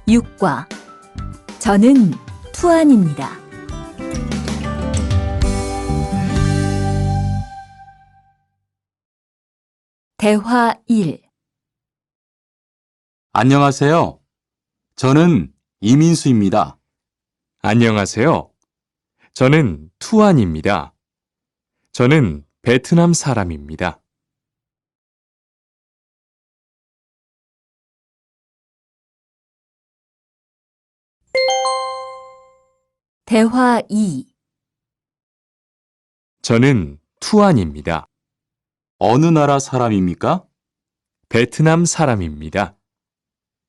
6과 저는 투안입니다. 대화 1. 안녕하세요. 저는 이민수입니다. 안녕하세요. 저는 투안입니다. 저는 베트남 사람입니다. 대화 2. 저는 투안입니다. 어느 나라 사람입니까? 베트남 사람입니다.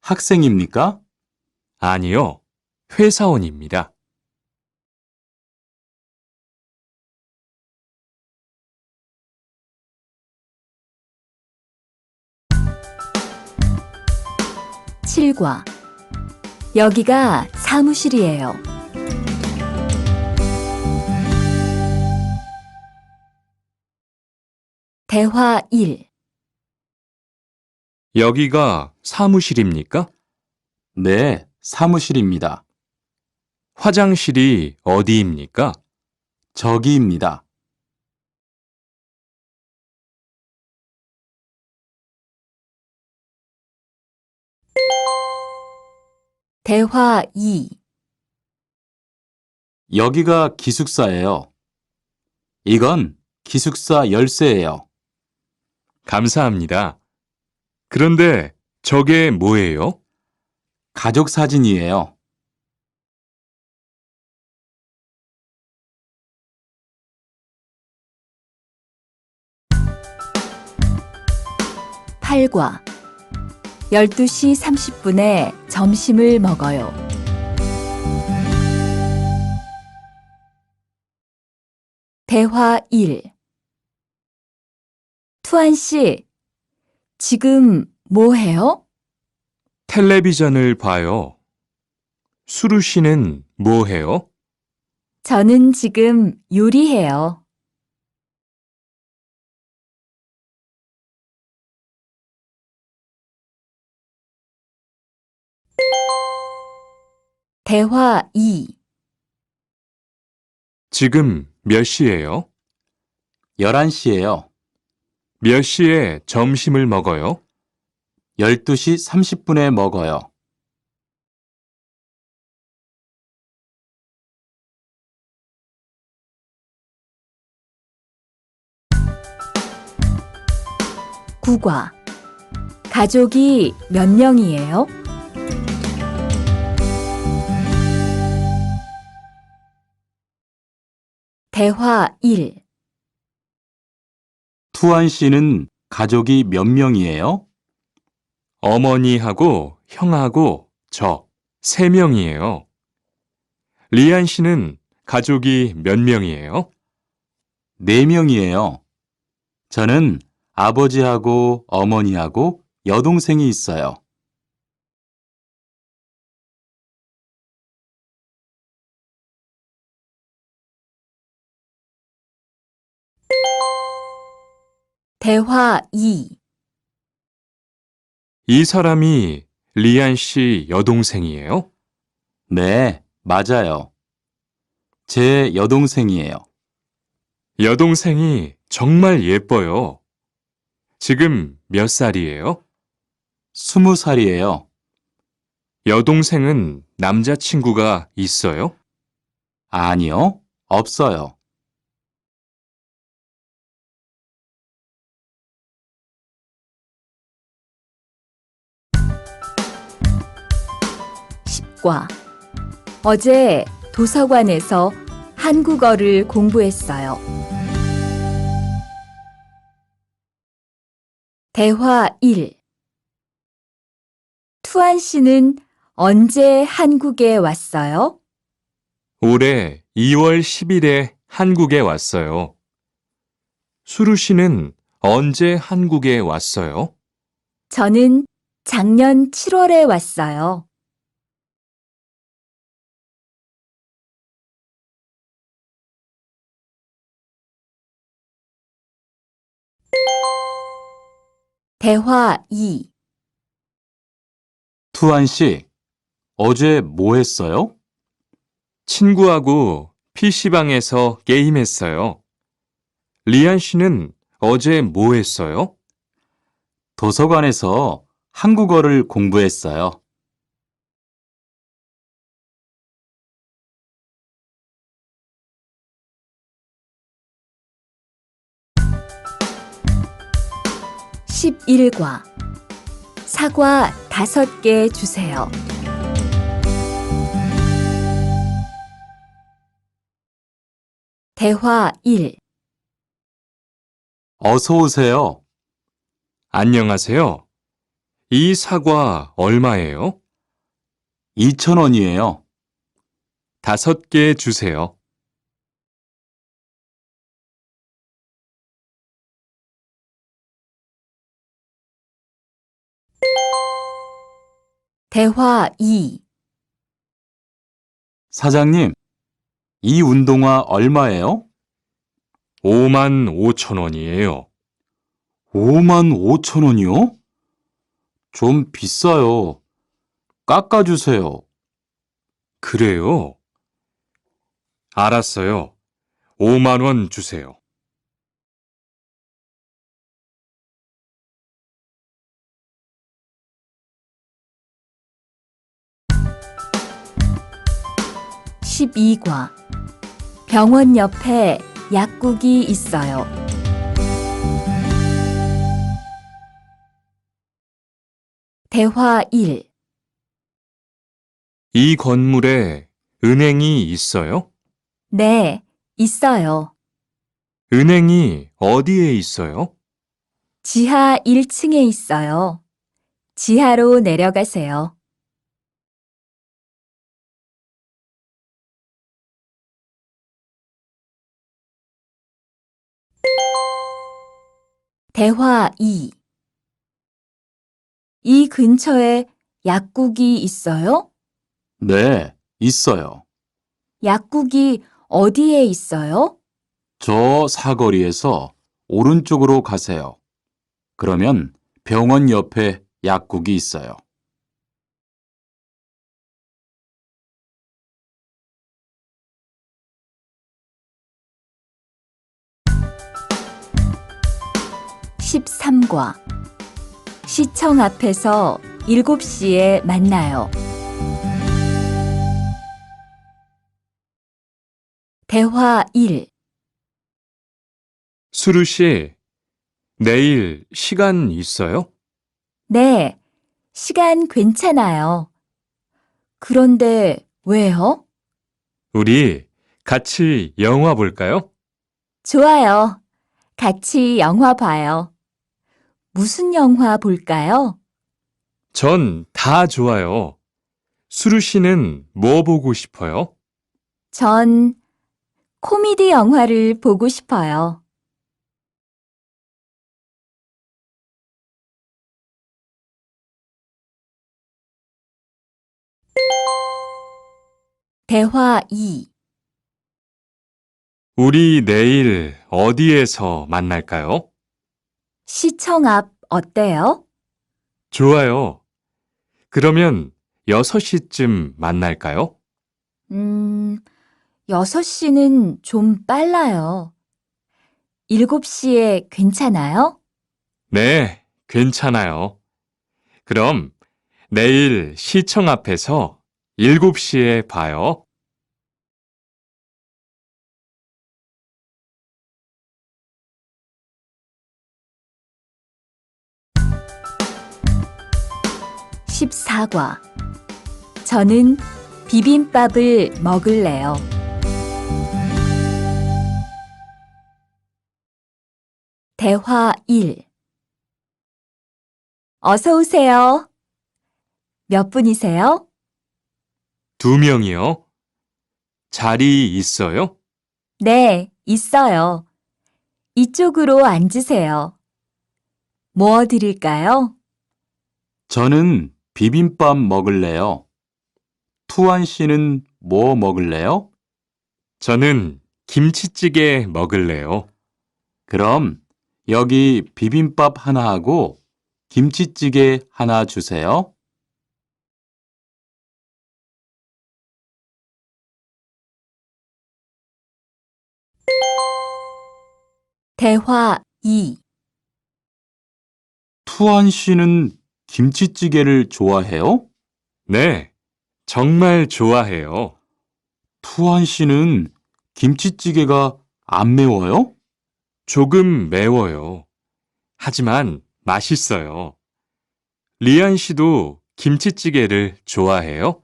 학생입니까? 아니요, 회사원입니다. 칠과 여기가 사무실이에요. 대화 1. 여기가 사무실입니까? 네, 사무실입니다. 화장실이 어디입니까? 저기입니다. 대화 2. 여기가 기숙사예요. 이건 기숙사 열쇠예요. 감사합니다. 그런데 저게 뭐예요? 가족 사진이에요. 팔과 12시 30분에 점심을 먹어요. 대화 1. 투안 씨, 지금 뭐 해요? 텔레비전을 봐요. 수루 씨는 뭐 해요? 저는 지금 요리해요. 대화 2. 지금 몇 시예요? 11시예요. 몇 시에 점심을 먹어요? 12시 30분에 먹어요. 구과 가족이 몇 명이에요? 대화 1. 투안 씨는 가족이 몇 명이에요? 어머니하고 형하고 저 3명이에요. 리안 씨는 가족이 몇 명이에요? 4명이에요. 저는 아버지하고 어머니하고 여동생이 있어요. 대화 2. 이 사람이 리안 씨 여동생이에요? 네, 맞아요. 제 여동생이에요. 여동생이 정말 예뻐요. 지금 몇 살이에요? 20살이에요. 여동생은 남자친구가 있어요? 아니요, 없어요. 과 어제 도서관에서 한국어를 공부했어요. 대화 1. 투안 씨는 언제 한국에 왔어요? 올해 2월 10일에 한국에 왔어요. 수루 씨는 언제 한국에 왔어요? 저는 작년 7월에 왔어요. 대화 2. 투안 씨, 어제 뭐 했어요? 친구하고 PC방에서 게임했어요. 리안 씨는 어제 뭐 했어요? 도서관에서 한국어를 공부했어요. 11과 사과 5개 주세요. 대화 1. 어서 오세요. 안녕하세요. 이 사과 얼마예요? 2,000원이에요. 5개 주세요. 대화 2. 사장님, 이 운동화 얼마예요? 5만 5천 원이에요. 5만 5천 원이요? 좀 비싸요. 깎아주세요. 그래요? 알았어요. 5만 원 주세요. 십이 과 병원 옆에 약국이 있어요. 대화 1. 이 건물에 은행이 있어요? 네, 있어요. 은행이 어디에 있어요? 지하 1층에 있어요. 지하로 내려가세요. 대화 2. 이 근처에 약국이 있어요? 네, 있어요. 약국이 어디에 있어요? 저 사거리에서 오른쪽으로 가세요. 그러면 병원 옆에 약국이 있어요. 십삼 과 시청 앞에서 7시에 만나요. 대화 1. 수루 씨, 내일 시간 있어요? 네, 시간 괜찮아요. 그런데 왜요? 우리 같이 영화 볼까요? 좋아요. 같이 영화 봐요. 무슨 영화 볼까요? 전 다 좋아요. 수루 씨는 뭐 보고 싶어요? 전 코미디 영화를 보고 싶어요. 대화 2. 우리 내일 어디에서 만날까요? 시청 앞 어때요? 좋아요. 그러면 6시쯤 만날까요? 6시는 좀 빨라요. 7시에 괜찮아요? 네, 괜찮아요. 그럼 내일 시청 앞에서 7시에 봐요. 십사 과 저는 비빔밥을 먹을래요. 대화 1. 어서 오세요. 몇 분이세요? 2명이요. 자리 있어요? 네, 있어요. 이쪽으로 앉으세요. 뭐 드릴까요? 저는 비빔밥 먹을래요. 투안 씨는 뭐 먹을래요? 저는 김치찌개 먹을래요. 그럼 여기 비빔밥 하나 하고 김치찌개 하나 주세요. 대화 2. 투한 씨는 김치찌개를 좋아해요? 네, 정말 좋아해요. 투한 씨는 김치찌개가 안 매워요? 조금 매워요. 하지만 맛있어요. 리안 씨도 김치찌개를 좋아해요?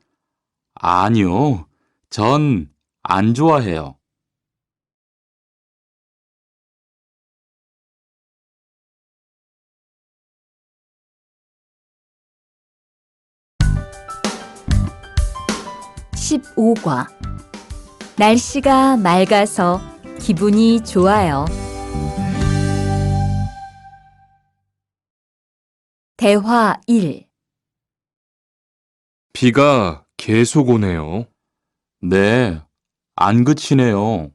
아니요. 전 안 좋아해요. 십오 과 날씨가 맑아서 기분이 좋아요. 대화 1. 비가 계속 오네요. 네, 안 그치네요.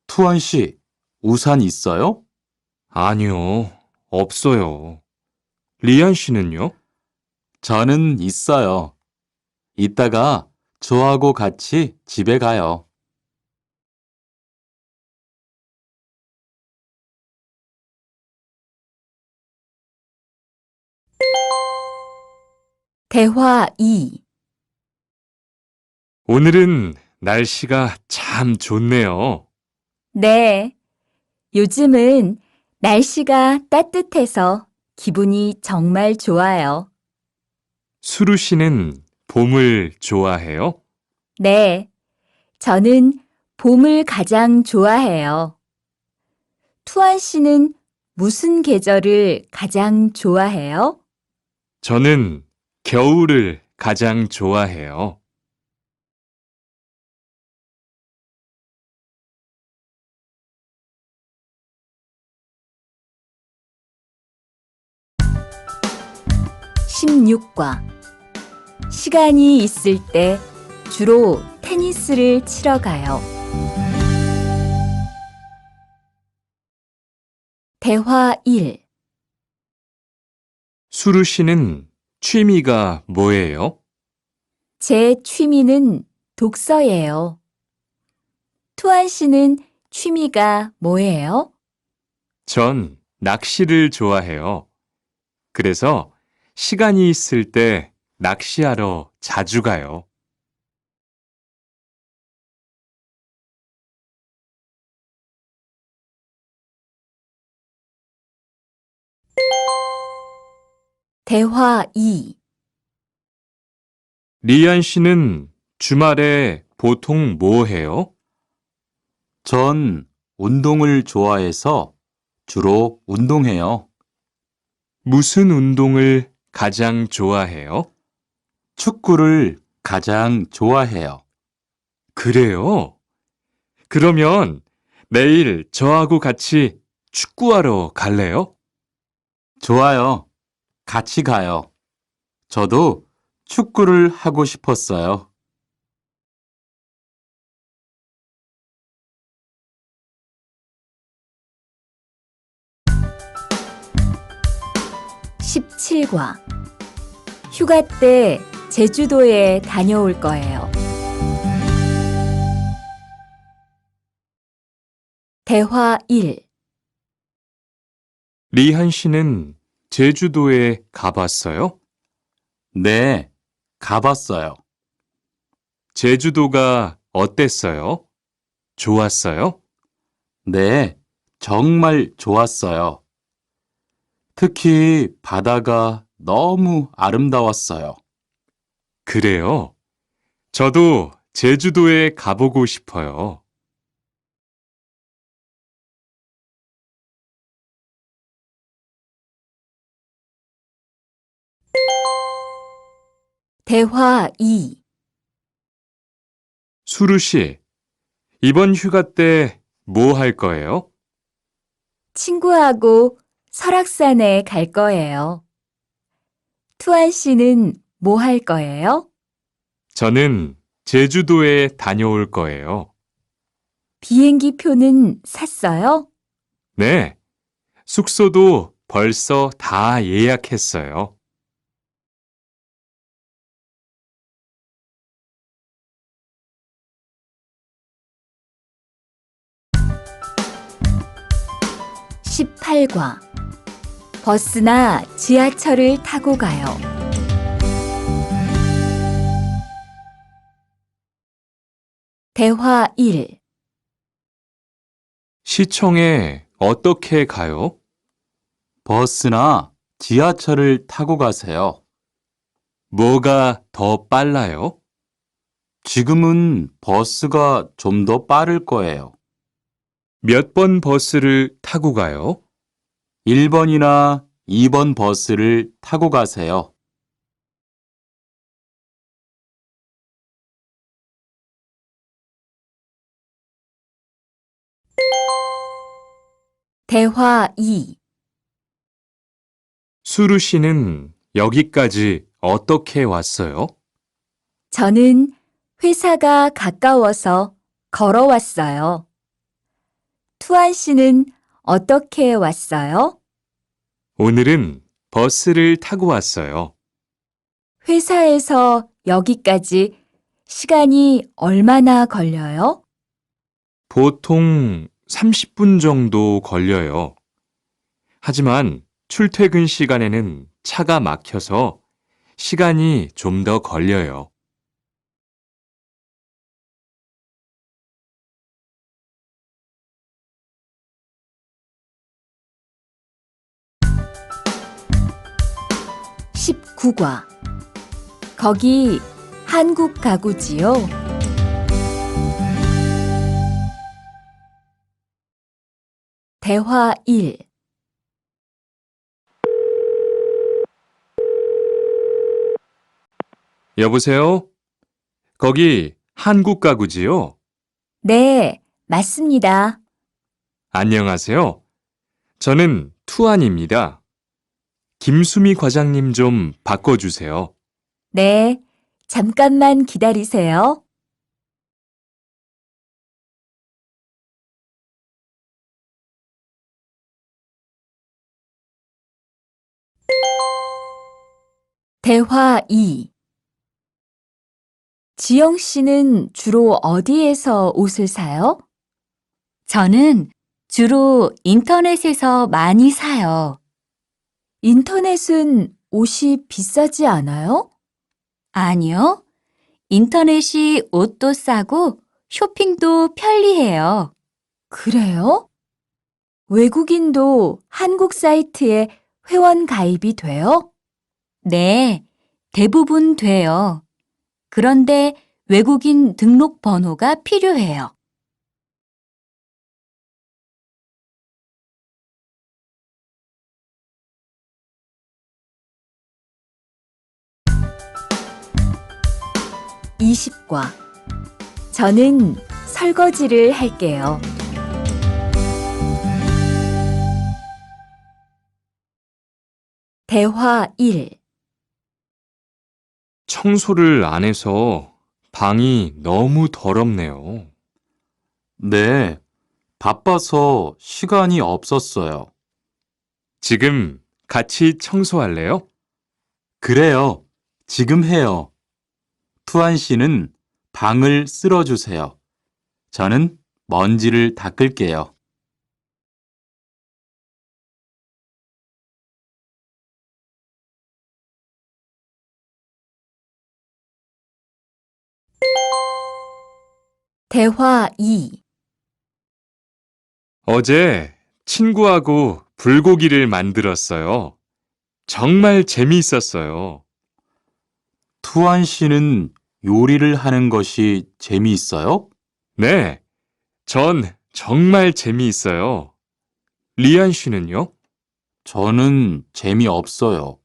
투한 씨, 우산 있어요? 아니요, 없어요. 리안 씨는요? 저는 있어요. 이따가 저하고 같이 집에 가요. 대화 2. 오늘은 날씨가 참 좋네요. 네, 요즘은 날씨가 따뜻해서 기분이 정말 좋아요. 수루 씨는 봄을 좋아해요? 네, 저는 봄을 가장 좋아해요. 투안 씨는 무슨 계절을 가장 좋아해요? 저는 겨울을 가장 좋아해요. 십육 과 시간이 있을 때 주로 테니스를 치러 가요. 대화 1. 수루 씨는 취미가 뭐예요? 제 취미는 독서예요. 투안 씨는 취미가 뭐예요? 전 낚시를 좋아해요. 그래서 시간이 있을 때 낚시하러 자주 가요. 대화 2. 리안 씨는 주말에 보통 뭐 해요? 전 운동을 좋아해서 주로 운동해요. 무슨 운동을 가장 좋아해요? 축구를 가장 좋아해요. 그래요? 그러면 내일 저하고 같이 축구하러 갈래요? 좋아요. 같이 가요. 저도 축구를 하고 싶었어요. 십칠 과 휴가 때 제주도에 다녀올 거예요. 대화 1. 리한 씨는 제주도에 가봤어요? 네, 가봤어요. 제주도가 어땠어요? 좋았어요? 네, 정말 좋았어요. 특히 바다가 너무 아름다웠어요. 그래요? 저도 제주도에 가보고 싶어요. 대화 2. 수루 씨, 이번 휴가 때 뭐 할 거예요? 친구하고 설악산에 갈 거예요. 투안 씨는 뭐 할 거예요? 저는 제주도에 다녀올 거예요. 비행기 표는 샀어요? 네, 숙소도 벌써 다 예약했어요. 18과 버스나 지하철을 타고 가요. 대화 1. 시청에 어떻게 가요? 버스나 지하철을 타고 가세요. 뭐가 더 빨라요? 지금은 버스가 좀 더 빠를 거예요. 몇 번 버스를 타고 가요? 1번이나 2번 버스를 타고 가세요. 대화 2. 수루 씨는 여기까지 어떻게 왔어요? 저는 회사가 가까워서 걸어왔어요. 투안 씨는 어떻게 왔어요? 오늘은 버스를 타고 왔어요. 회사에서 여기까지 시간이 얼마나 걸려요? 보통 30분 정도 걸려요. 하지만 출퇴근 시간에는 차가 막혀서 시간이 좀 더 걸려요. (19과) 거기 한국 가구지요? 대화 1. 여보세요? 거기 한국 가구지요? 네, 맞습니다. 안녕하세요. 저는 투안입니다. 김수미 과장님 좀 바꿔주세요. 네, 잠깐만 기다리세요. 대화 2. 지영 씨는 주로 어디에서 옷을 사요? 저는 주로 인터넷에서 많이 사요. 인터넷은 옷이 비싸지 않아요? 아니요. 인터넷이 옷도 싸고 쇼핑도 편리해요. 그래요? 외국인도 한국 사이트에 회원 가입이 돼요? 네, 대부분 돼요. 그런데 외국인 등록 번호가 필요해요. (20과) 저는 설거지를 할게요. 대화 1. 청소를 안 해서 방이 너무 더럽네요. 네, 바빠서 시간이 없었어요. 지금 같이 청소할래요? 그래요. 지금 해요. 투안 씨는 방을 쓸어주세요. 저는 먼지를 닦을게요. 대화 2. 어제 친구하고 불고기를 만들었어요. 정말 재미있었어요. 투안 씨는 요리를 하는 것이 재미있어요? 네, 전 정말 재미있어요. 리안 씨는요? 저는 재미없어요.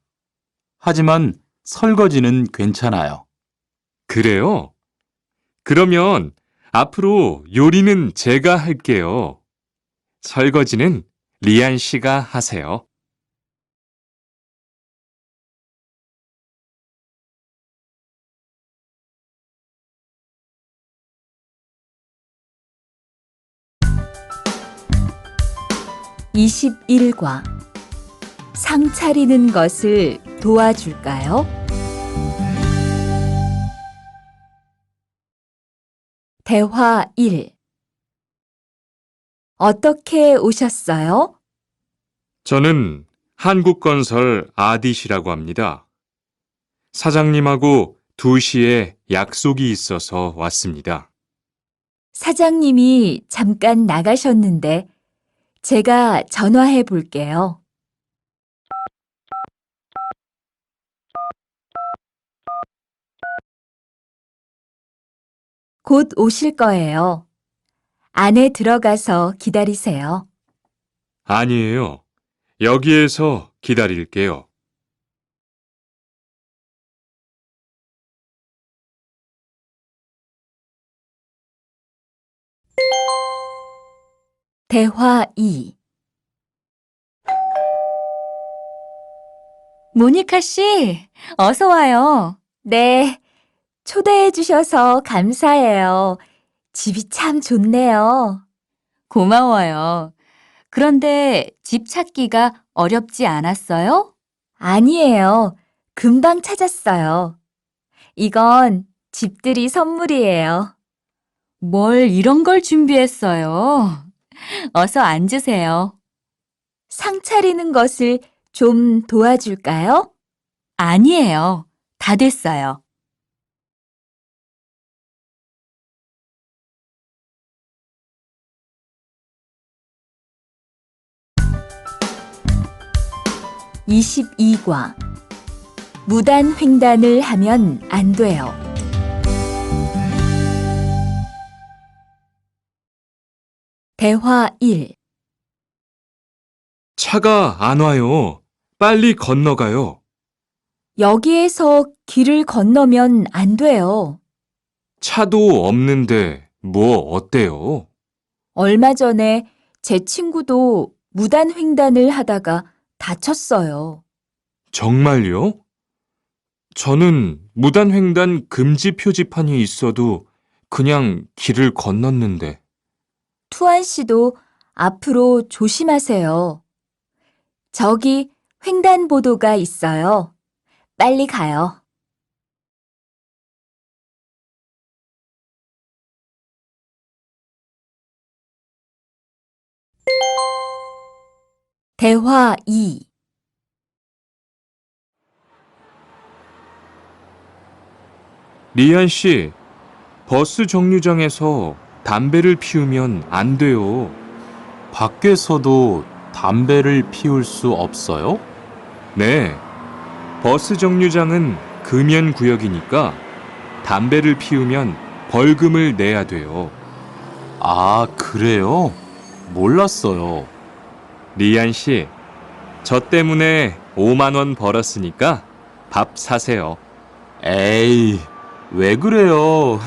하지만 설거지는 괜찮아요. 그래요? 그러면 앞으로 요리는 제가 할게요. 설거지는 리안 씨가 하세요. (21과) 상 차리는 것을 도와줄까요? 대화 1. 어떻게 오셨어요? 저는 한국건설 아디시라고 합니다. 사장님하고 2시에 약속이 있어서 왔습니다. 사장님이 잠깐 나가셨는데 제가 전화해 볼게요. 곧 오실 거예요. 안에 들어가서 기다리세요. 아니에요. 여기에서 기다릴게요. 대화 2. 모니카 씨, 어서 와요. 네, 초대해 주셔서 감사해요. 집이 참 좋네요. 고마워요. 그런데 집 찾기가 어렵지 않았어요? 아니에요. 금방 찾았어요. 이건 집들이 선물이에요. 뭘 이런 걸 준비했어요? 어서 앉으세요. 상 차리는 것을 좀 도와줄까요? 아니에요. 다 됐어요. (22과) 무단 횡단을 하면 안 돼요. 대화 1. 차가 안 와요. 빨리 건너가요. 여기에서 길을 건너면 안 돼요. 차도 없는데 뭐 어때요? 얼마 전에 제 친구도 무단 횡단을 하다가 다쳤어요. 정말요? 저는 무단횡단 금지 표지판이 있어도 그냥 길을 건넜는데. 투안 씨도 앞으로 조심하세요. 저기 횡단보도가 있어요. 빨리 가요. 대화 2. 리안 씨, 버스 정류장에서 담배를 피우면 안 돼요. 밖에서도 담배를 피울 수 없어요? 네. 버스 정류장은 금연 구역이니까 담배를 피우면 벌금을 내야 돼요. 아, 그래요? 몰랐어요. 리안 씨, 저 때문에 5만 원 벌었으니까 밥 사세요. 에이, 왜 그래요?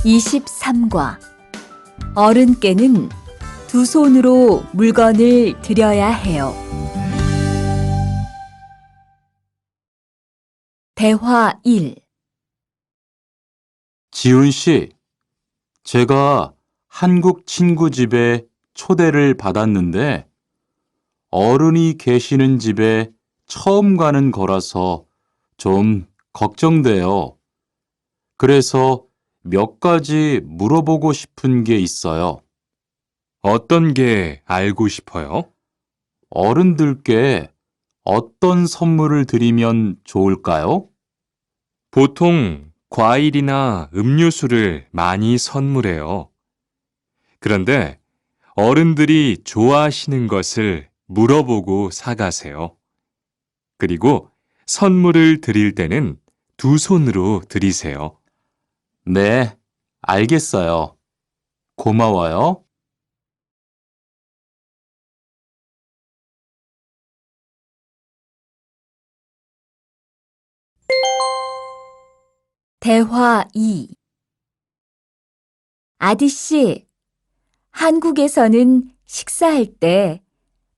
(23과) 어른께는 두 손으로 물건을 들여야 해요. 대화 1. 지훈 씨, 제가 한국 친구 집에 초대를 받았는데 어른이 계시는 집에 처음 가는 거라서 좀 걱정돼요. 그래서 몇 가지 물어보고 싶은 게 있어요. 어떤 게 알고 싶어요? 어른들께 어떤 선물을 드리면 좋을까요? 보통 과일이나 음료수를 많이 선물해요. 그런데 어른들이 좋아하시는 것을 물어보고 사가세요. 그리고 선물을 드릴 때는 두 손으로 드리세요. 네, 알겠어요. 고마워요. 대화 2. 아디씨, 한국에서는 식사할 때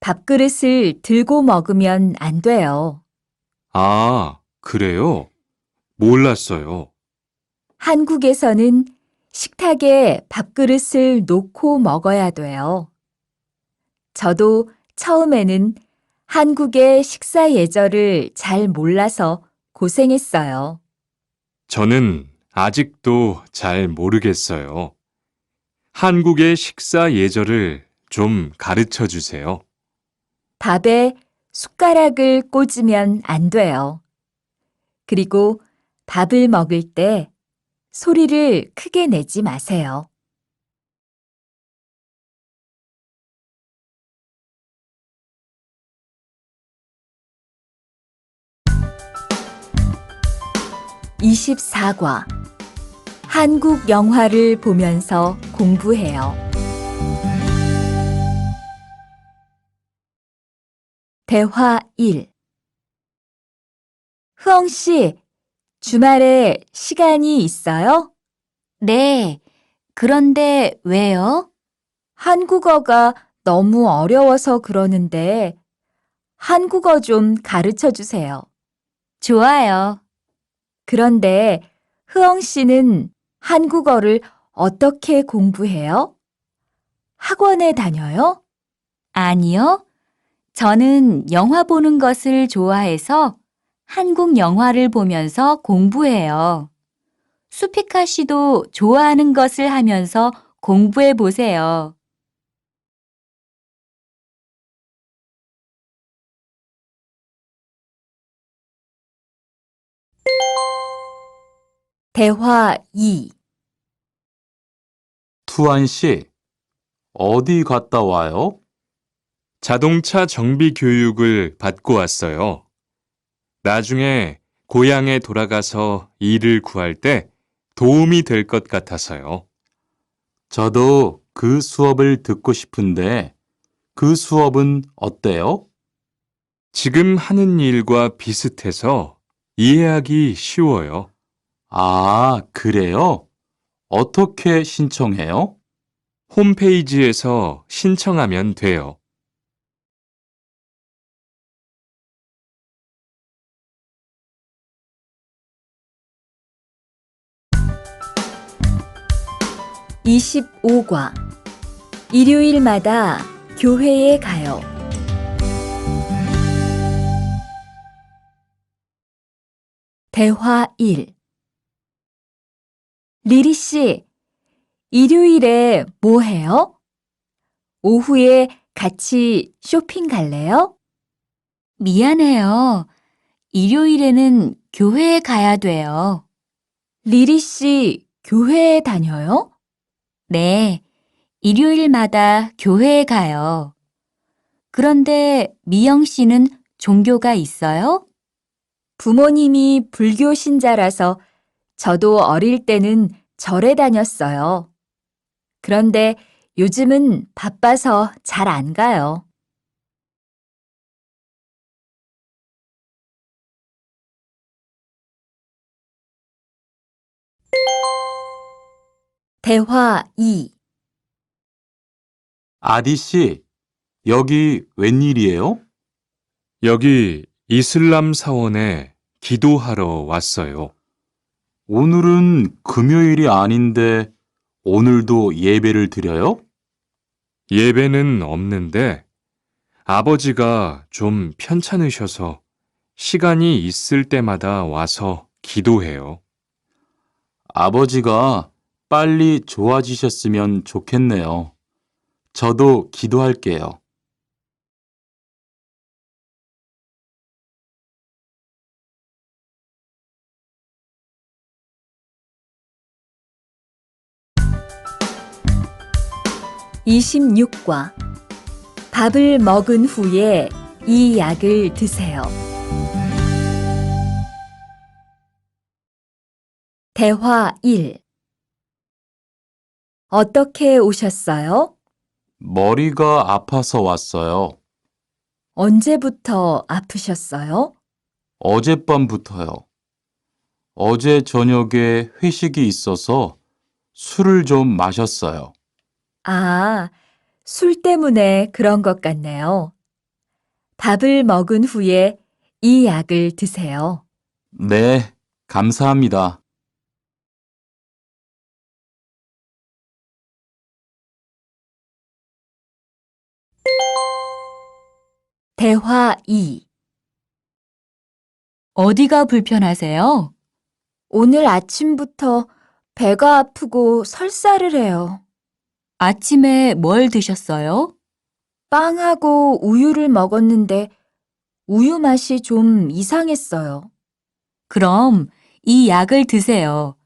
밥그릇을 들고 먹으면 안 돼요. 아, 그래요? 몰랐어요. 한국에서는 식탁에 밥그릇을 놓고 먹어야 돼요. 저도 처음에는 한국의 식사 예절을 잘 몰라서 고생했어요. 저는 아직도 잘 모르겠어요. 한국의 식사 예절을 좀 가르쳐 주세요. 밥에 숟가락을 꽂으면 안 돼요. 그리고 밥을 먹을 때 소리를 크게 내지 마세요. (24과) 한국 영화를 보면서 공부해요. 대화 1. 흐엉 씨, 주말에 시간이 있어요? 네. 그런데 왜요? 한국어가 너무 어려워서 그러는데 한국어 좀 가르쳐 주세요. 좋아요. 그런데 흐엉 씨는 한국어를 어떻게 공부해요? 학원에 다녀요? 아니요. 저는 영화 보는 것을 좋아해서 한국 영화를 보면서 공부해요. 수피카 씨도 좋아하는 것을 하면서 공부해 보세요. 대화 2. 투안 씨, 어디 갔다 와요? 자동차 정비 교육을 받고 왔어요. 나중에 고향에 돌아가서 일을 구할 때 도움이 될 것 같아서요. 저도 그 수업을 듣고 싶은데 그 수업은 어때요? 지금 하는 일과 비슷해서 이해하기 쉬워요. 아, 그래요? 어떻게 신청해요? 홈페이지에서 신청하면 돼요. (25과) 일요일마다 교회에 가요. 대화 1. 리리 씨, 일요일에 뭐 해요? 오후에 같이 쇼핑 갈래요? 미안해요. 일요일에는 교회에 가야 돼요. 리리 씨, 교회에 다녀요? 네, 일요일마다 교회에 가요. 그런데 미영 씨는 종교가 있어요? 부모님이 불교 신자라서 저도 어릴 때는 절에 다녔어요. 그런데 요즘은 바빠서 잘 안 가요. 대화 2. 아디 씨, 여기 웬일이에요? 여기 이슬람 사원에 기도하러 왔어요. 오늘은 금요일이 아닌데 오늘도 예배를 드려요? 예배는 없는데 아버지가 좀 편찮으셔서 시간이 있을 때마다 와서 기도해요. 아버지가 빨리 좋아지셨으면 좋겠네요. 저도 기도할게요. (26과) 밥을 먹은 후에 이 약을 드세요. 대화 1. 어떻게 오셨어요? 머리가 아파서 왔어요. 언제부터 아프셨어요? 어젯밤부터요. 어제 저녁에 회식이 있어서 술을 좀 마셨어요. 아, 술 때문에 그런 것 같네요. 밥을 먹은 후에 이 약을 드세요. 네, 감사합니다. 대화 2. 어디가 불편하세요? 오늘 아침부터 배가 아프고 설사를 해요. 아침에 뭘 드셨어요? 빵하고 우유를 먹었는데 우유 맛이 좀 이상했어요. 그럼 이 약을 드세요.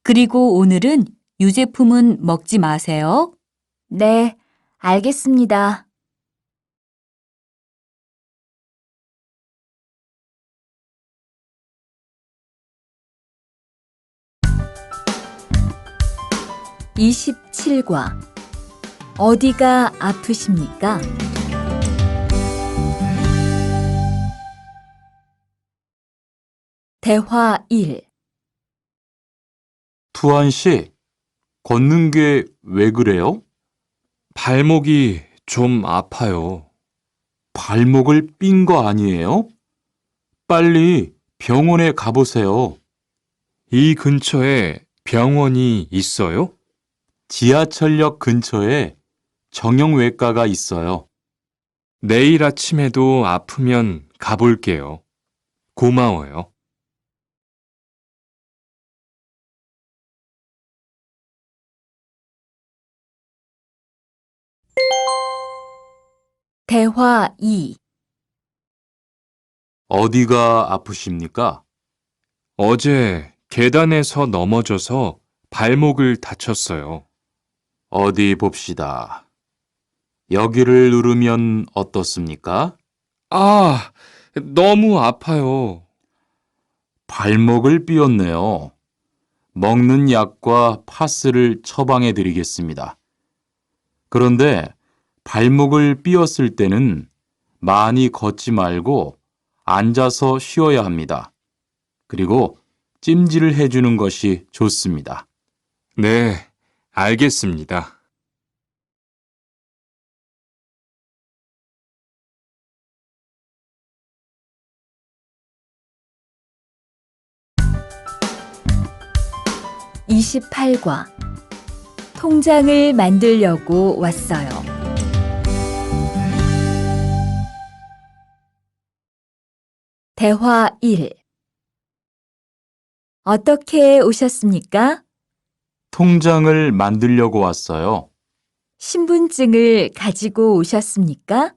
그리고 오늘은 유제품은 먹지 마세요. 네, 알겠습니다. (27과) 어디가 아프십니까? 대화 1. 투한 씨, 걷는 게 왜 그래요? 발목이 좀 아파요. 발목을 삔 거 아니에요? 빨리 병원에 가보세요. 이 근처에 병원이 있어요? 지하철역 근처에 정형외과가 있어요. 내일 아침에도 아프면 가볼게요. 고마워요. 대화 2. 어디가 아프십니까? 어제 계단에서 넘어져서 발목을 다쳤어요. 어디 봅시다. 여기를 누르면 어떻습니까? 아, 너무 아파요. 발목을 삐었네요. 먹는 약과 파스를 처방해 드리겠습니다. 그런데 발목을 삐었을 때는 많이 걷지 말고 앉아서 쉬어야 합니다. 그리고 찜질을 해주는 것이 좋습니다. 네, 알겠습니다. (28과) 통장을 만들려고 왔어요. 대화 1. 어떻게 오셨습니까? 통장을 만들려고 왔어요. 신분증을 가지고 오셨습니까?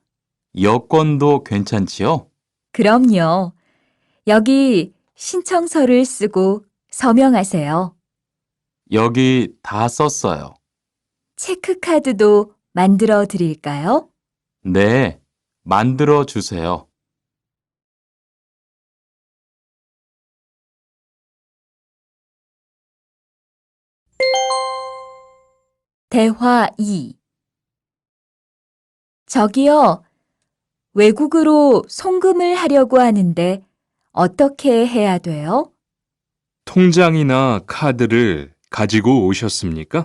여권도 괜찮지요? 그럼요. 여기 신청서를 쓰고 서명하세요. 여기 다 썼어요. 체크카드도 만들어 드릴까요? 네, 만들어 주세요. 대화 2. 저기요, 외국으로 송금을 하려고 하는데 어떻게 해야 돼요? 통장이나 카드를 가지고 오셨습니까?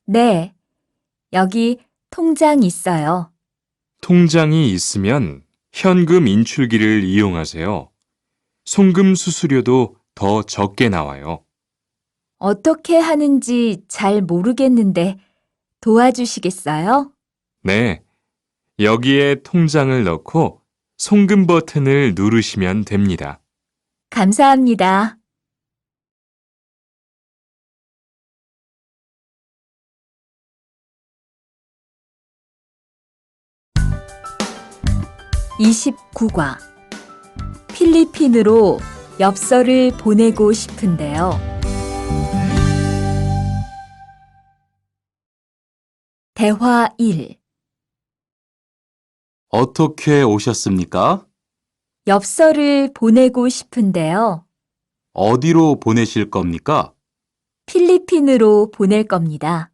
네, 여기 통장 있어요. 통장이 있으면 현금 인출기를 이용하세요. 송금 수수료도 더 적게 나와요. 어떻게 하는지 잘 모르겠는데 도와주시겠어요? 네, 여기에 통장을 넣고 송금 버튼을 누르시면 됩니다. 감사합니다. (29과) 필리핀으로 엽서를 보내고 싶은데요. 대화 1. 어떻게 오셨습니까? 엽서를 보내고 싶은데요. 어디로 보내실 겁니까? 필리핀으로 보낼 겁니다.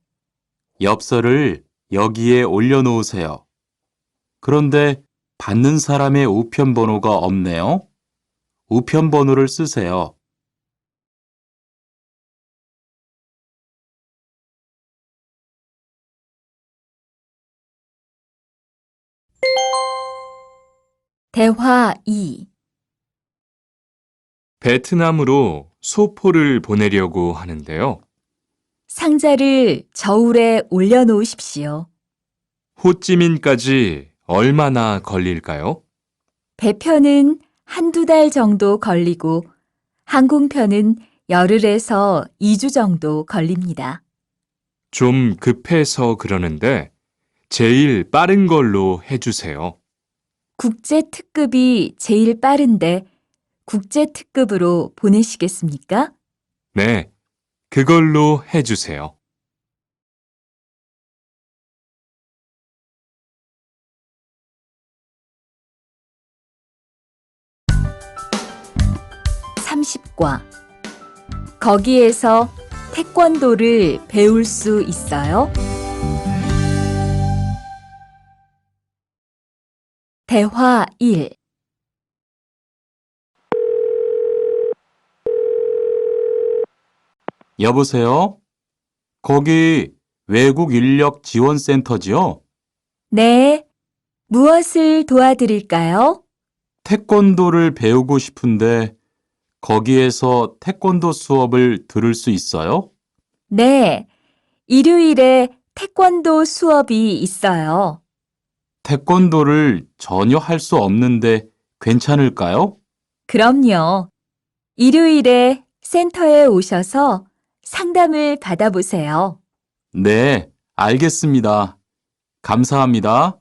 엽서를 여기에 올려놓으세요. 그런데 받는 사람의 우편 번호가 없네요. 우편 번호를 쓰세요. 대화 2. 베트남으로 소포를 보내려고 하는데요. 상자를 저울에 올려놓으십시오. 호찌민까지 얼마나 걸릴까요? 배편은 한두 달 정도 걸리고 항공편은 열흘에서 2주 정도 걸립니다. 좀 급해서 그러는데 제일 빠른 걸로 해주세요. 국제 특급이 제일 빠른데 국제 특급으로 보내시겠습니까? 네, 그걸로 해주세요. (30과) 거기에서 태권도를 배울 수 있어요? 대화 1. 여보세요? 거기 외국 인력 지원센터지요? 네. 무엇을 도와드릴까요? 태권도를 배우고 싶은데 거기에서 태권도 수업을 들을 수 있어요? 네. 일요일에 태권도 수업이 있어요. 태권도를 전혀 할 수 없는데 괜찮을까요? 그럼요. 일요일에 센터에 오셔서 상담을 받아보세요. 네, 알겠습니다. 감사합니다.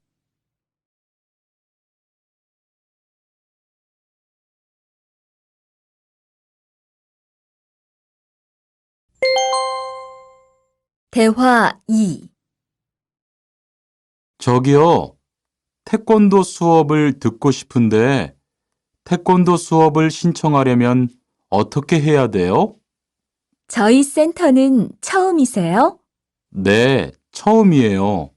대화 2. 저기요, 태권도 수업을 듣고 싶은데 태권도 수업을 신청하려면 어떻게 해야 돼요? 저희 센터는 처음이세요? 네, 처음이에요.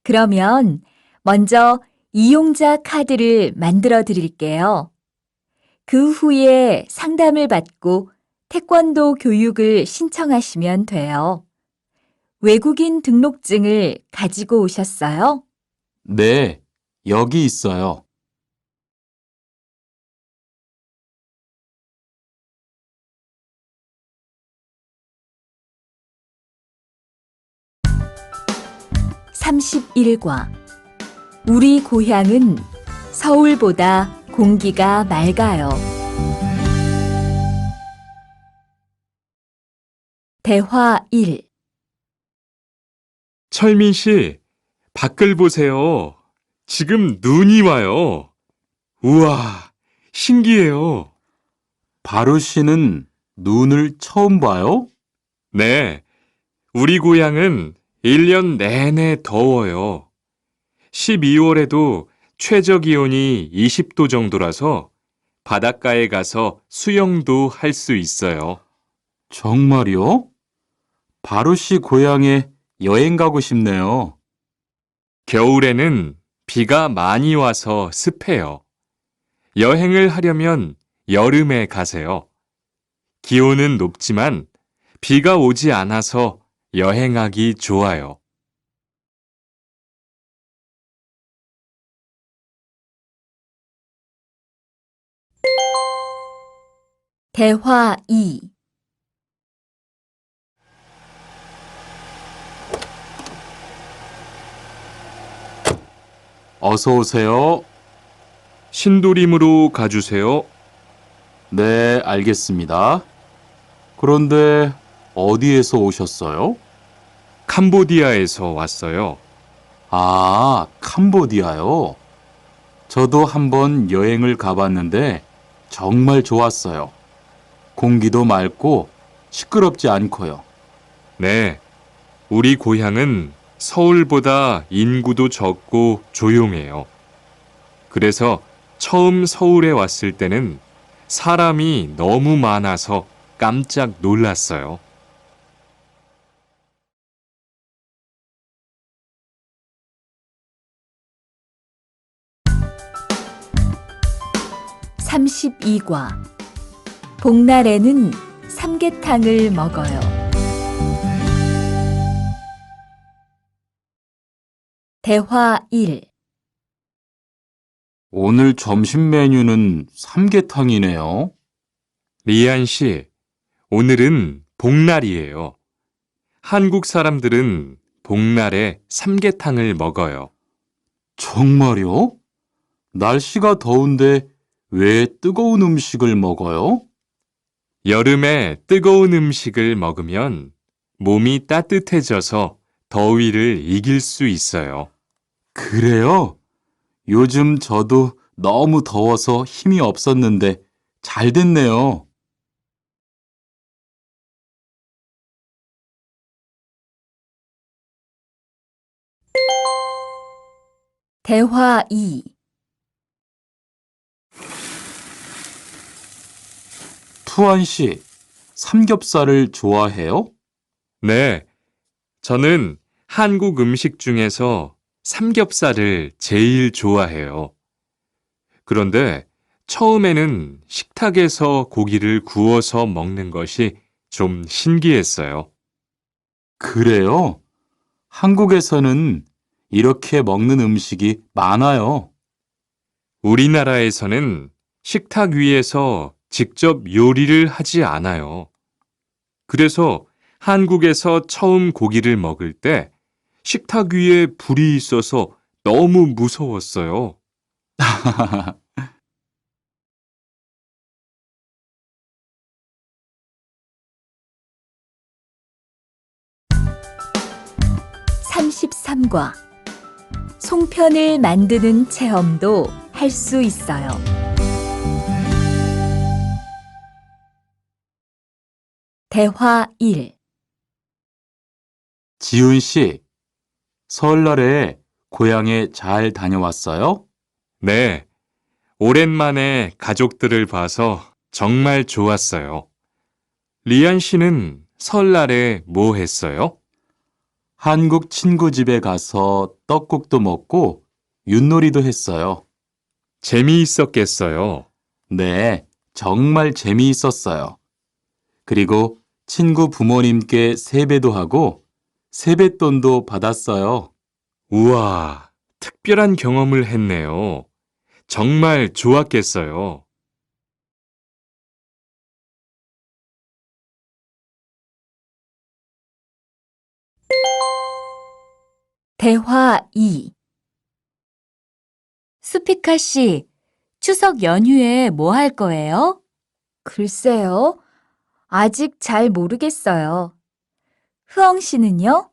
그러면 먼저 이용자 카드를 만들어 드릴게요. 그 후에 상담을 받고 태권도 교육을 신청하시면 돼요. 외국인 등록증을 가지고 오셨어요? 네, 여기 있어요. (31과) 우리 고향은 서울보다 공기가 맑아요. 대화 1. 철민 씨, 밖을 보세요. 지금 눈이 와요. 우와, 신기해요. 바로 씨는 눈을 처음 봐요? 네, 우리 고향은 1년 내내 더워요. 12월에도 최저 기온이 20도 정도라서 바닷가에 가서 수영도 할 수 있어요. 정말요? 바로 씨 고향에 여행 가고 싶네요. 겨울에는 비가 많이 와서 습해요. 여행을 하려면 여름에 가세요. 기온은 높지만 비가 오지 않아서 여행하기 좋아요. 대화 2. 어서 오세요. 신도림으로 가주세요. 네, 알겠습니다. 그런데 어디에서 오셨어요? 캄보디아에서 왔어요. 아, 캄보디아요. 저도 한번 여행을 가봤는데 정말 좋았어요. 공기도 맑고 시끄럽지 않고요. 네, 우리 고향은 서울보다 인구도 적고 조용해요. 그래서 처음 서울에 왔을 때는 사람이 너무 많아서 깜짝 놀랐어요. (32과) 복날에는 삼계탕을 먹어요. 대화 1. 오늘 점심 메뉴는 삼계탕이네요. 리안 씨, 오늘은 복날이에요. 한국 사람들은 복날에 삼계탕을 먹어요. 정말요? 날씨가 더운데 왜 뜨거운 음식을 먹어요? 여름에 뜨거운 음식을 먹으면 몸이 따뜻해져서 더위를 이길 수 있어요. 그래요? 요즘 저도 너무 더워서 힘이 없었는데 잘 됐네요. 대화 2. 투안 씨, 삼겹살을 좋아해요? 네, 저는 한국 음식 중에서 삼겹살을 제일 좋아해요. 그런데 처음에는 식탁에서 고기를 구워서 먹는 것이 좀 신기했어요. 그래요? 한국에서는 이렇게 먹는 음식이 많아요. 우리나라에서는 식탁 위에서 직접 요리를 하지 않아요. 그래서 한국에서 처음 고기를 먹을 때 식탁 위에 불이 있어서 너무 무서웠어요. (33과) 송편을 만드는 체험도 할 수 있어요. 대화 1. 지훈 씨, 설날에 고향에 잘 다녀왔어요? 네, 오랜만에 가족들을 봐서 정말 좋았어요. 리안 씨는 설날에 뭐 했어요? 한국 친구 집에 가서 떡국도 먹고 윷놀이도 했어요. 재미있었겠어요. 네, 정말 재미있었어요. 그리고 친구 부모님께 세배도 하고 세뱃돈도 받았어요. 우와, 특별한 경험을 했네요. 정말 좋았겠어요. 대화 2. 수피카 씨, 추석 연휴에 뭐 할 거예요? 글쎄요. 아직 잘 모르겠어요. 흐엉 씨는요?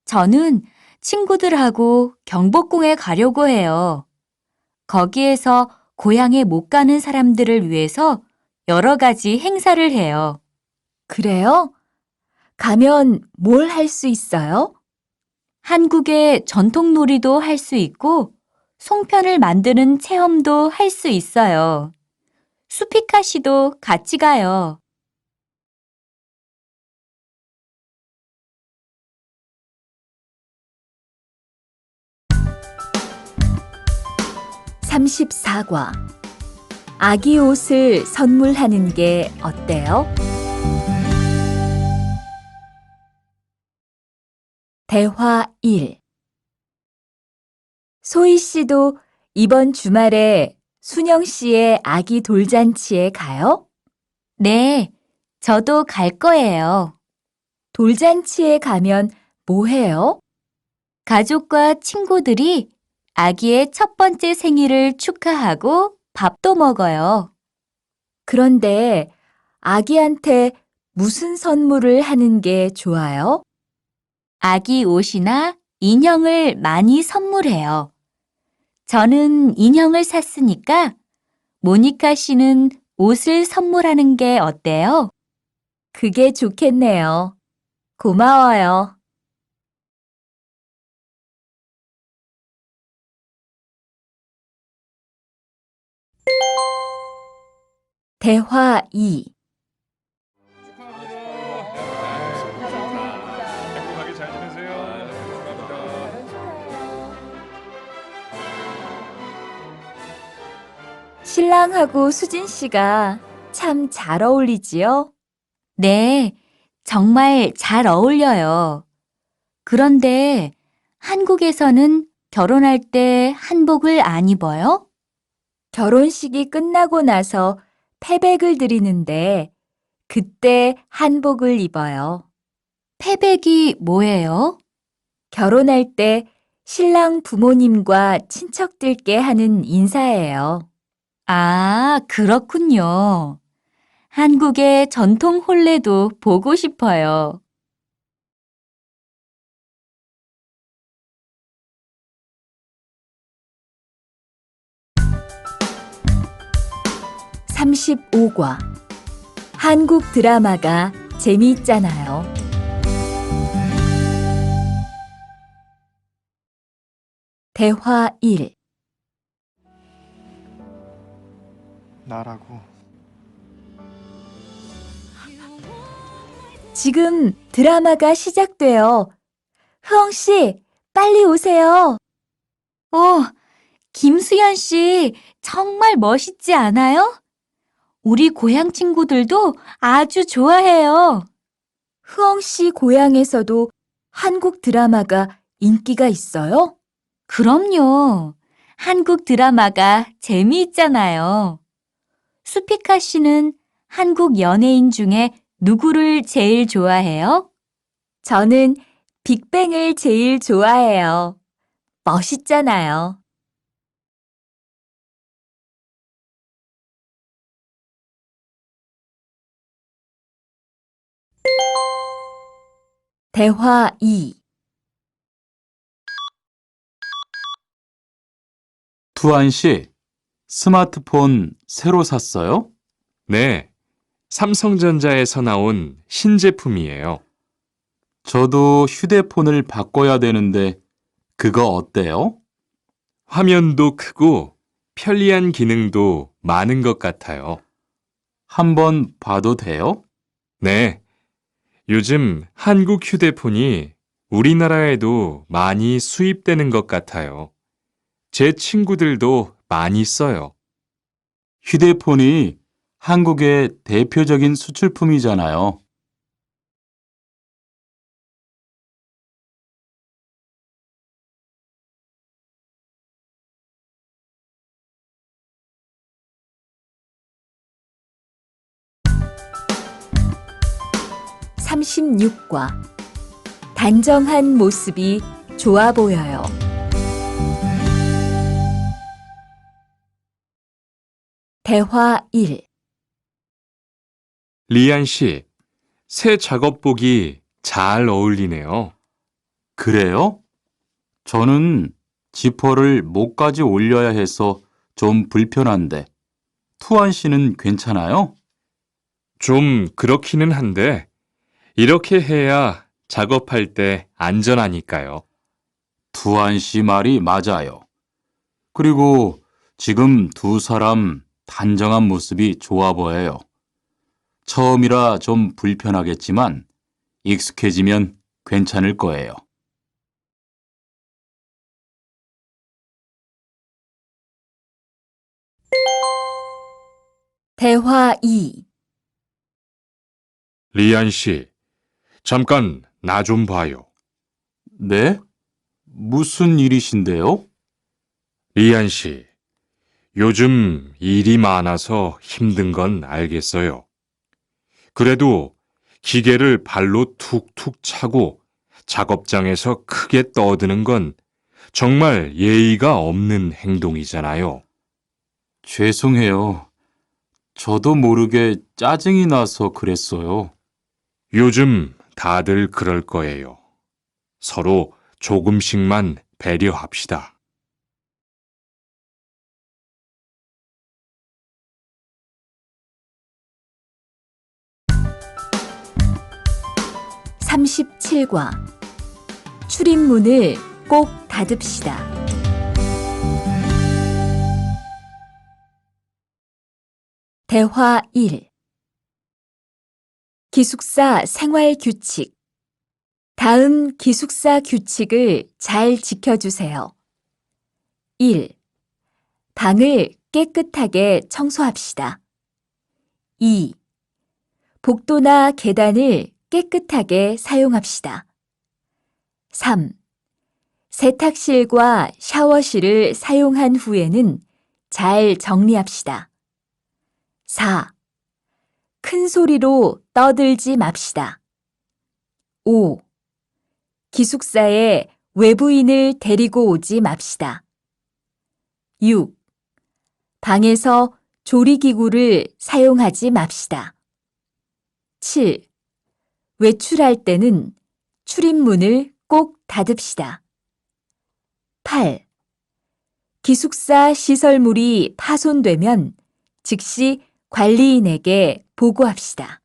저는 친구들하고 경복궁에 가려고 해요. 거기에서 고향에 못 가는 사람들을 위해서 여러 가지 행사를 해요. 그래요? 가면 뭘 할 수 있어요? 한국의 전통 놀이도 할 수 있고 송편을 만드는 체험도 할 수 있어요. 수피카 씨도 같이 가요. (34과) 아기 옷을 선물하는 게 어때요? 대화 1. 소희 씨도 이번 주말에 순영 씨의 아기 돌잔치에 가요? 네, 저도 갈 거예요. 돌잔치에 가면 뭐 해요? 가족과 친구들이 아기의 첫 번째 생일을 축하하고 밥도 먹어요. 그런데 아기한테 무슨 선물을 하는 게 좋아요? 아기 옷이나 인형을 많이 선물해요. 저는 인형을 샀으니까 모니카 씨는 옷을 선물하는 게 어때요? 그게 좋겠네요. 고마워요. 대화 2. 행복하게 잘 지내세요. 신랑하고 수진 씨가 참 잘 어울리지요? 네, 정말 잘 어울려요. 그런데 한국에서는 결혼할 때 한복을 안 입어요? 결혼식이 끝나고 나서 패백을 드리는데 그때 한복을 입어요. 패백이 뭐예요? 결혼할 때 신랑 부모님과 친척들께 하는 인사예요. 아, 그렇군요. 한국의 전통 혼례도 보고 싶어요. 35과. 한국 드라마가 재미있잖아요. 대화 1. 나라고. 지금 드라마가 시작돼요. 흐엉 씨, 빨리 오세요. 김수현 씨, 정말 멋있지 않아요? 우리 고향 친구들도 아주 좋아해요. 흐엉 씨 고향에서도 한국 드라마가 인기가 있어요? 그럼요. 한국 드라마가 재미있잖아요. 수피카 씨는 한국 연예인 중에 누구를 제일 좋아해요? 저는 빅뱅을 제일 좋아해요. 멋있잖아요. 대화 2. 투안 씨, 스마트폰 새로 샀어요? 네, 삼성전자에서 나온 신제품이에요. 저도 휴대폰을 바꿔야 되는데 그거 어때요? 화면도 크고 편리한 기능도 많은 것 같아요. 한번 봐도 돼요? 네, 요즘 한국 휴대폰이 우리나라에도 많이 수입되는 것 같아요. 제 친구들도 많이 써요. 휴대폰이 한국의 대표적인 수출품이잖아요. (36과) 단정한 모습이 좋아 보여요. 대화 1. 리안 씨, 새 작업복이 잘 어울리네요. 그래요? 저는 지퍼를 목까지 올려야 해서 좀 불편한데, 투안 씨는 괜찮아요? 좀 그렇기는 한데, 이렇게 해야 작업할 때 안전하니까요. 투안 씨 말이 맞아요. 그리고 지금 두 사람 단정한 모습이 좋아 보여요. 처음이라 좀 불편하겠지만 익숙해지면 괜찮을 거예요. 대화 2. 리안 씨, 잠깐 나 좀 봐요. 네? 무슨 일이신데요? 리안 씨, 요즘 일이 많아서 힘든 건 알겠어요. 그래도 기계를 발로 툭툭 차고 작업장에서 크게 떠드는 건 정말 예의가 없는 행동이잖아요. 죄송해요. 저도 모르게 짜증이 나서 그랬어요. 요즘 다들 그럴 거예요. 서로 조금씩만 배려합시다. (37과) 출입문을 꼭 닫읍시다. 대화 1. 기숙사 생활 규칙. 다음 기숙사 규칙을 잘 지켜주세요. 1. 방을 깨끗하게 청소합시다. 2. 복도나 계단을 깨끗하게 사용합시다. 3. 세탁실과 샤워실을 사용한 후에는 잘 정리합시다. 4. 큰 소리로 떠들지 맙시다. 5. 기숙사에 외부인을 데리고 오지 맙시다. 6. 방에서 조리기구를 사용하지 맙시다. 7. 외출할 때는 출입문을 꼭 닫읍시다. 8. 기숙사 시설물이 파손되면 즉시 관리인에게 보고합시다.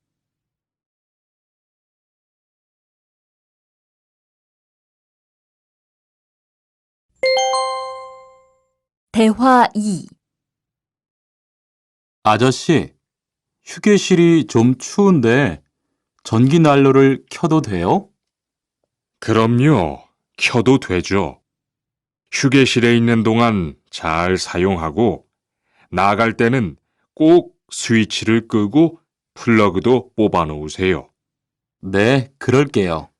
대화 2. 아저씨, 휴게실이 좀 추운데 전기 난로를 켜도 돼요? 그럼요. 켜도 되죠. 휴게실에 있는 동안 잘 사용하고 나갈 때는 꼭 스위치를 끄고 플러그도 뽑아 놓으세요. 네, 그럴게요.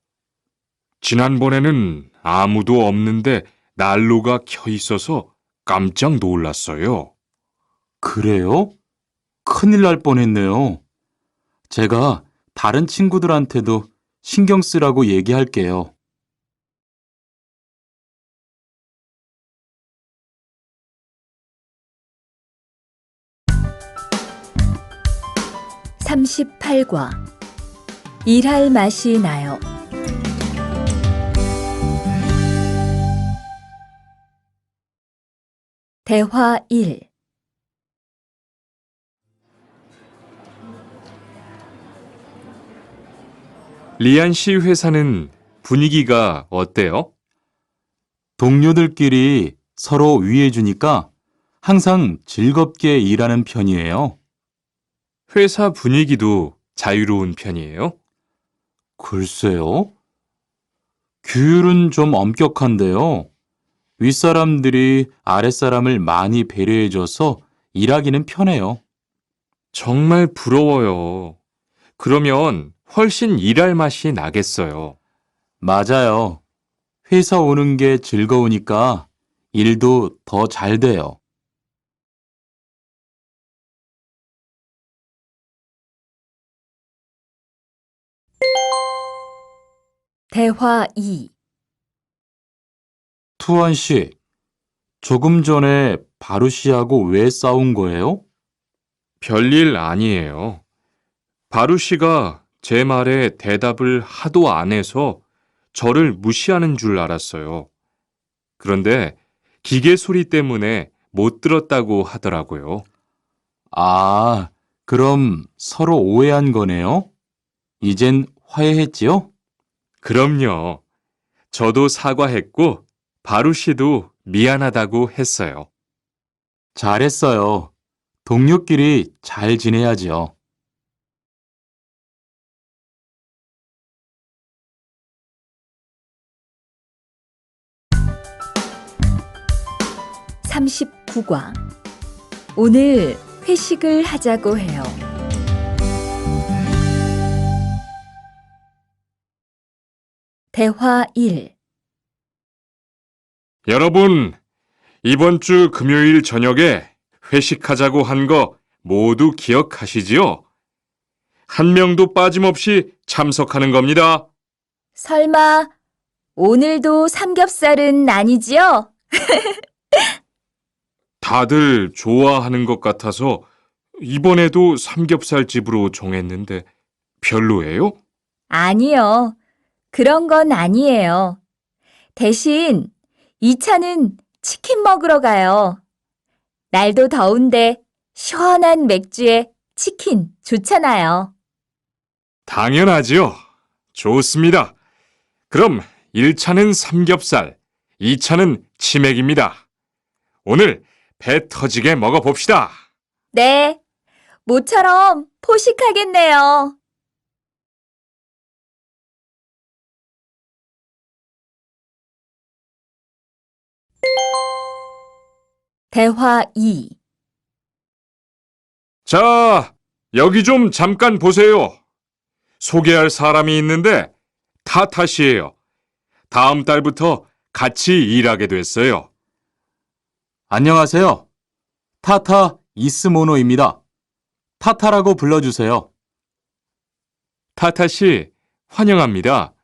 지난번에는 아무도 없는데 난로가 켜 있어서 깜짝 놀랐어요. 그래요? 큰일 날 뻔했네요. 제가 다른 친구들한테도 신경 쓰라고 얘기할게요. (38과) 일할 맛이 나요. 대화 1. 리안 씨 회사는 분위기가 어때요? 동료들끼리 서로 위해주니까 항상 즐겁게 일하는 편이에요. 회사 분위기도 자유로운 편이에요? 글쎄요. 규율은 좀 엄격한데요. 윗사람들이 아랫사람을 많이 배려해줘서 일하기는 편해요. 정말 부러워요. 그러면 훨씬 일할 맛이 나겠어요. 맞아요. 회사 오는 게 즐거우니까 일도 더 잘 돼요. 대화 2. 투원 씨, 조금 전에 바루 씨하고 왜 싸운 거예요? 별일 아니에요. 바루 씨가 제 말에 대답을 하도 안 해서 저를 무시하는 줄 알았어요. 그런데 기계 소리 때문에 못 들었다고 하더라고요. 아, 그럼 서로 오해한 거네요? 이젠 화해했지요? 그럼요. 저도 사과했고 바루 씨도 미안하다고 했어요. 잘했어요. 동료끼리 잘 지내야지요. (39과) 오늘 회식을 하자고 해요. 대화 1. 여러분, 이번 주 금요일 저녁에 회식하자고 한 거 모두 기억하시지요? 한 명도 빠짐없이 참석하는 겁니다. 설마 오늘도 삼겹살은 아니지요? 다들 좋아하는 것 같아서 이번에도 삼겹살 집으로 정했는데 별로예요? 아니요. 그런 건 아니에요. 대신 2차는 치킨 먹으러 가요. 날도 더운데 시원한 맥주에 치킨 좋잖아요. 당연하지요. 좋습니다. 그럼 1차는 삼겹살, 2차는 치맥입니다. 오늘 배 터지게 먹어봅시다. 네, 모처럼 포식하겠네요. 대화 2. 자, 여기 좀 잠깐 보세요. 소개할 사람이 있는데 타타씨예요. 다음 달부터 같이 일하게 됐어요. 안녕하세요. 타타 이스모노입니다. 타타라고 불러주세요. 타타씨, 환영합니다.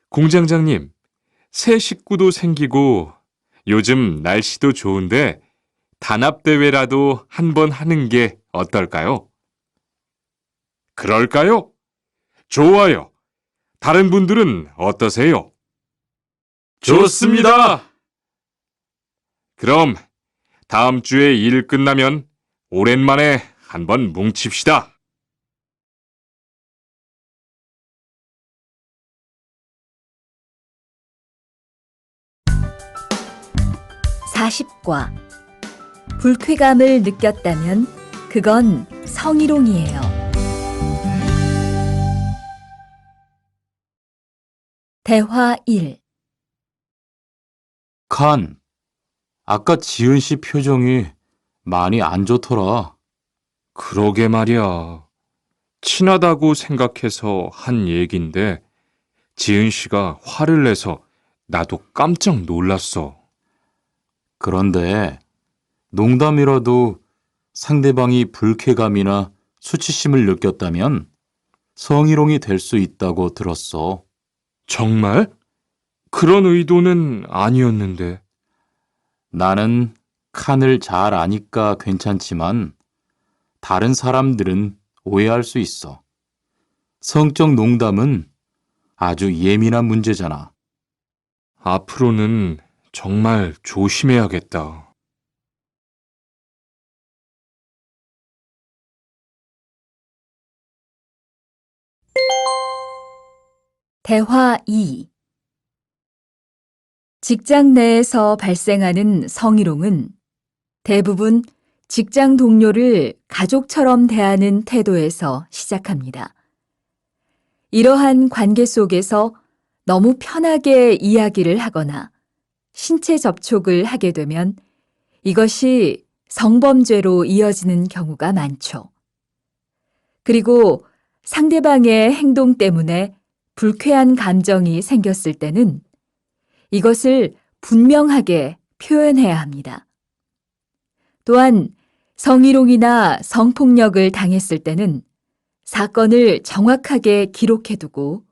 공장장님, 새 식구도 생기고 요즘 날씨도 좋은데 단합대회라도 한번 하는 게 어떨까요? 그럴까요? 좋아요. 다른 분들은 어떠세요? 좋습니다. 그럼 다음 주에 일 끝나면 오랜만에 한번 뭉칩시다. 40과 불쾌감을 느꼈다면 그건 성희롱이에요. 대화 1. 칸, 아까 지은 씨 표정이 많이 안 좋더라. 그러게 말이야. 친하다고 생각해서 한 얘긴데 지은 씨가 화를 내서 나도 깜짝 놀랐어. 그런데 농담이라도 상대방이 불쾌감이나 수치심을 느꼈다면 성희롱이 될 수 있다고 들었어. 정말? 그런 의도는 아니었는데. 나는 칸을 잘 아니까 괜찮지만 다른 사람들은 오해할 수 있어. 성적 농담은 아주 예민한 문제잖아. 앞으로는 정말 조심해야겠다. 대화 2. 직장 내에서 발생하는 성희롱은 대부분 직장 동료를 가족처럼 대하는 태도에서 시작합니다. 이러한 관계 속에서 너무 편하게 이야기를 하거나 신체 접촉을 하게 되면 이것이 성범죄로 이어지는 경우가 많죠. 그리고 상대방의 행동 때문에 불쾌한 감정이 생겼을 때는 이것을 분명하게 표현해야 합니다. 또한 성희롱이나 성폭력을 당했을 때는 사건을 정확하게 기록해두고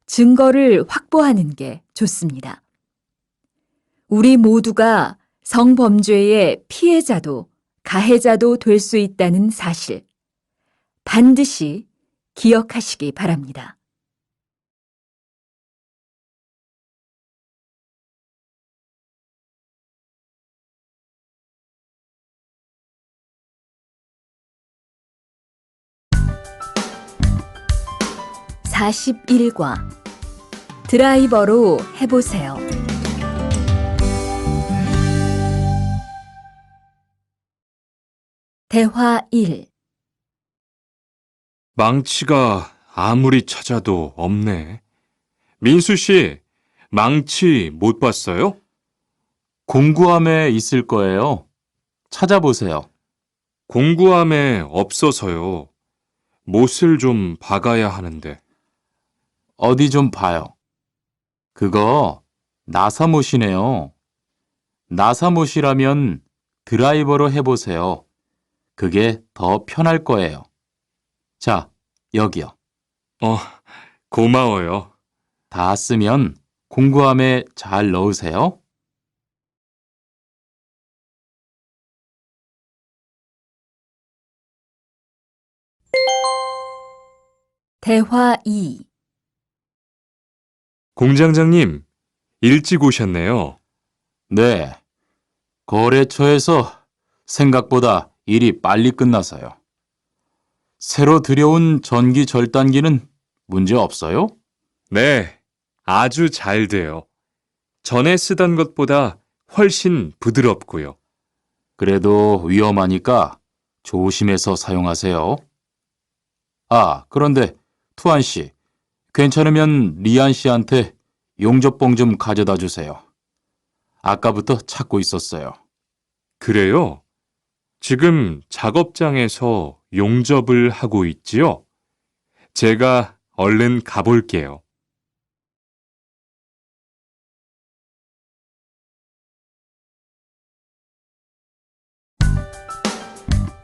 증거를 확보하는 게 좋습니다. 우리 모두가 성범죄의 피해자도 가해자도 될 수 있다는 사실, 반드시 기억하시기 바랍니다. (41과) 드라이버로 해보세요. 대화 1. 망치가 아무리 찾아도 없네. 민수 씨, 망치 못 봤어요? 공구함에 있을 거예요. 찾아보세요. 공구함에 없어서요. 못을 좀 박아야 하는데. 어디 좀 봐요. 그거 나사못이네요. 나사못이라면 드라이버로 해보세요. 그게 더 편할 거예요. 자, 여기요. 어, 고마워요. 다 쓰면 공구함에 잘 넣으세요. 대화 2. 공장장님, 일찍 오셨네요. 네. 거래처에서 생각보다 일이 빨리 끝나서요. 새로 들여온 전기 절단기는 문제 없어요? 네, 아주 잘 돼요. 전에 쓰던 것보다 훨씬 부드럽고요. 그래도 위험하니까 조심해서 사용하세요. 아, 그런데 투안 씨, 괜찮으면 리안 씨한테 용접봉 좀 가져다 주세요. 아까부터 찾고 있었어요. 그래요? 지금 작업장에서 용접을 하고 있지요? 제가 얼른 가볼게요.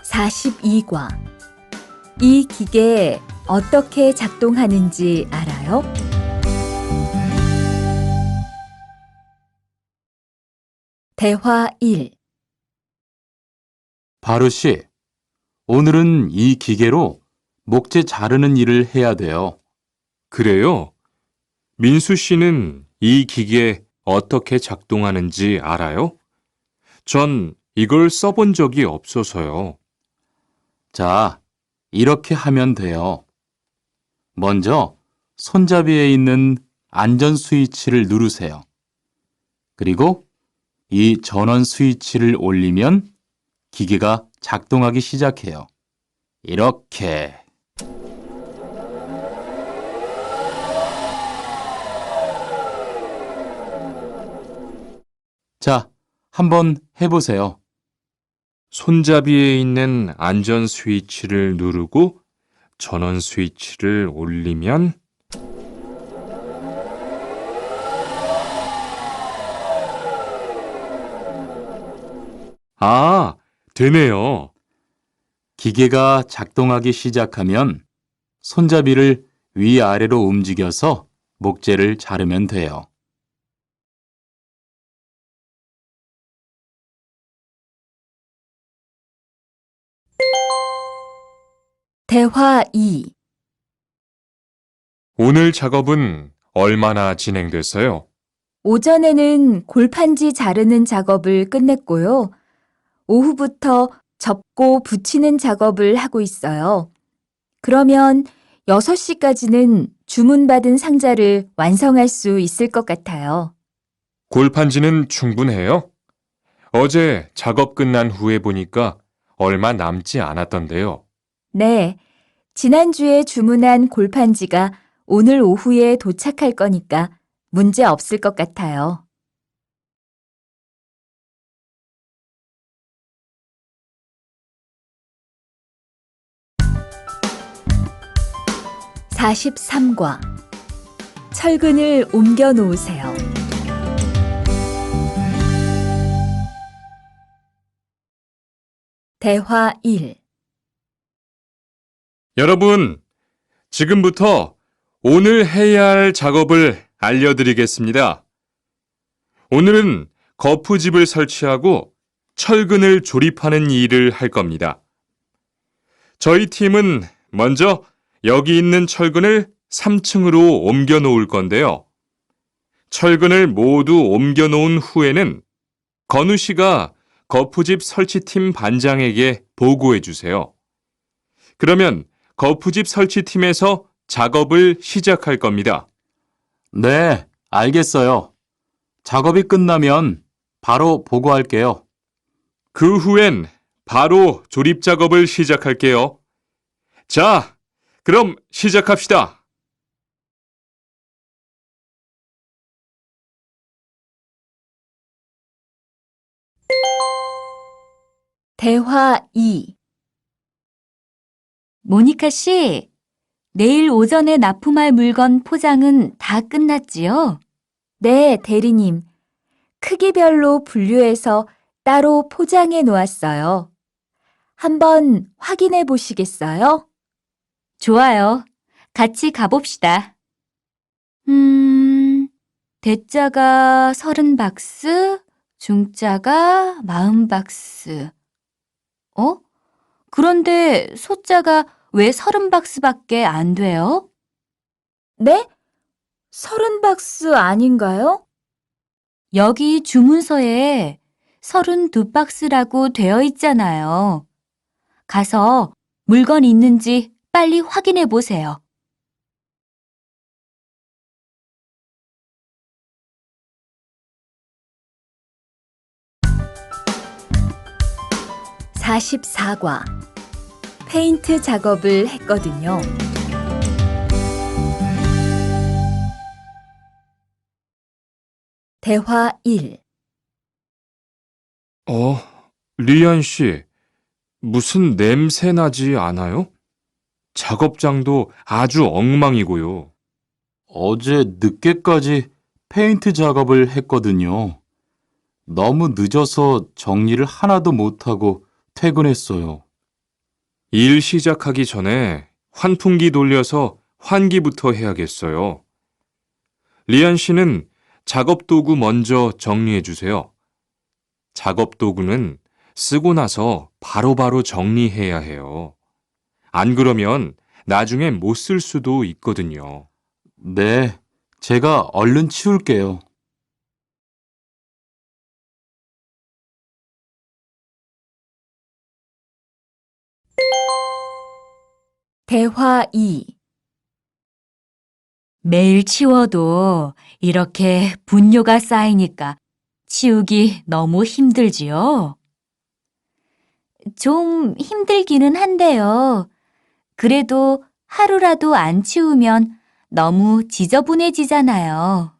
(42과) 이 기계 어떻게 작동하는지 알아요? 대화 1. 바로 씨, 오늘은 이 기계로 목재 자르는 일을 해야 돼요. 그래요? 민수 씨는 이 기계 어떻게 작동하는지 알아요? 전 이걸 써본 적이 없어서요. 자, 이렇게 하면 돼요. 먼저 손잡이에 있는 안전 스위치를 누르세요. 그리고 이 전원 스위치를 올리면 기계가 작동하기 시작해요. 이렇게. 자, 한번 해보세요. 손잡이에 있는 안전 스위치를 누르고 전원 스위치를 올리면 아, 되네요. 기계가 작동하기 시작하면 손잡이를 위아래로 움직여서 목재를 자르면 돼요. 대화 2. 오늘 작업은 얼마나 진행됐어요? 오전에는 골판지 자르는 작업을 끝냈고요. 오후부터 접고 붙이는 작업을 하고 있어요. 그러면 6시까지는 주문받은 상자를 완성할 수 있을 것 같아요. 골판지는 충분해요? 어제 작업 끝난 후에 보니까 얼마 남지 않았던데요. 네, 지난주에 주문한 골판지가 오늘 오후에 도착할 거니까 문제 없을 것 같아요. (43과) 철근을 옮겨 놓으세요. 대화 1. 여러분, 지금부터 오늘 해야 할 작업을 알려드리겠습니다. 오늘은 거푸집을 설치하고 철근을 조립하는 일을 할 겁니다. 저희 팀은 먼저 여기 있는 철근을 3층으로 옮겨 놓을 건데요. 철근을 모두 옮겨 놓은 후에는 건우 씨가 거푸집 설치팀 반장에게 보고해 주세요. 그러면 거푸집 설치팀에서 작업을 시작할 겁니다. 네, 알겠어요. 작업이 끝나면 바로 보고할게요. 그 후엔 바로 조립 작업을 시작할게요. 자, 그럼 시작합시다. 대화 2. 모니카 씨, 내일 오전에 납품할 물건 포장은 다 끝났지요? 네, 대리님. 크기별로 분류해서 따로 포장해 놓았어요. 한번 확인해 보시겠어요? 좋아요. 같이 가봅시다. 대자가 30박스, 중자가 40박스. 그런데 소자가 왜 30박스밖에 안 돼요? 네? 30박스 아닌가요? 여기 주문서에 32박스라고 되어 있잖아요. 가서 물건 있는지 빨리 확인해 보세요. (44과) 페인트 작업을 했거든요. 대화 1. 리안 씨, 무슨 냄새 나지 않아요? 작업장도 아주 엉망이고요. 어제 늦게까지 페인트 작업을 했거든요. 너무 늦어서 정리를 하나도 못하고 퇴근했어요. 일 시작하기 전에 환풍기 돌려서 환기부터 해야겠어요. 리안 씨는 작업 도구 먼저 정리해 주세요. 작업 도구는 쓰고 나서 바로바로 정리해야 해요. 안 그러면 나중에 못 쓸 수도 있거든요. 네, 제가 얼른 치울게요. 대화 2. 매일 치워도 이렇게 분뇨가 쌓이니까 치우기 너무 힘들지요? 좀 힘들기는 한데요. 그래도 하루라도 안 치우면 너무 지저분해지잖아요.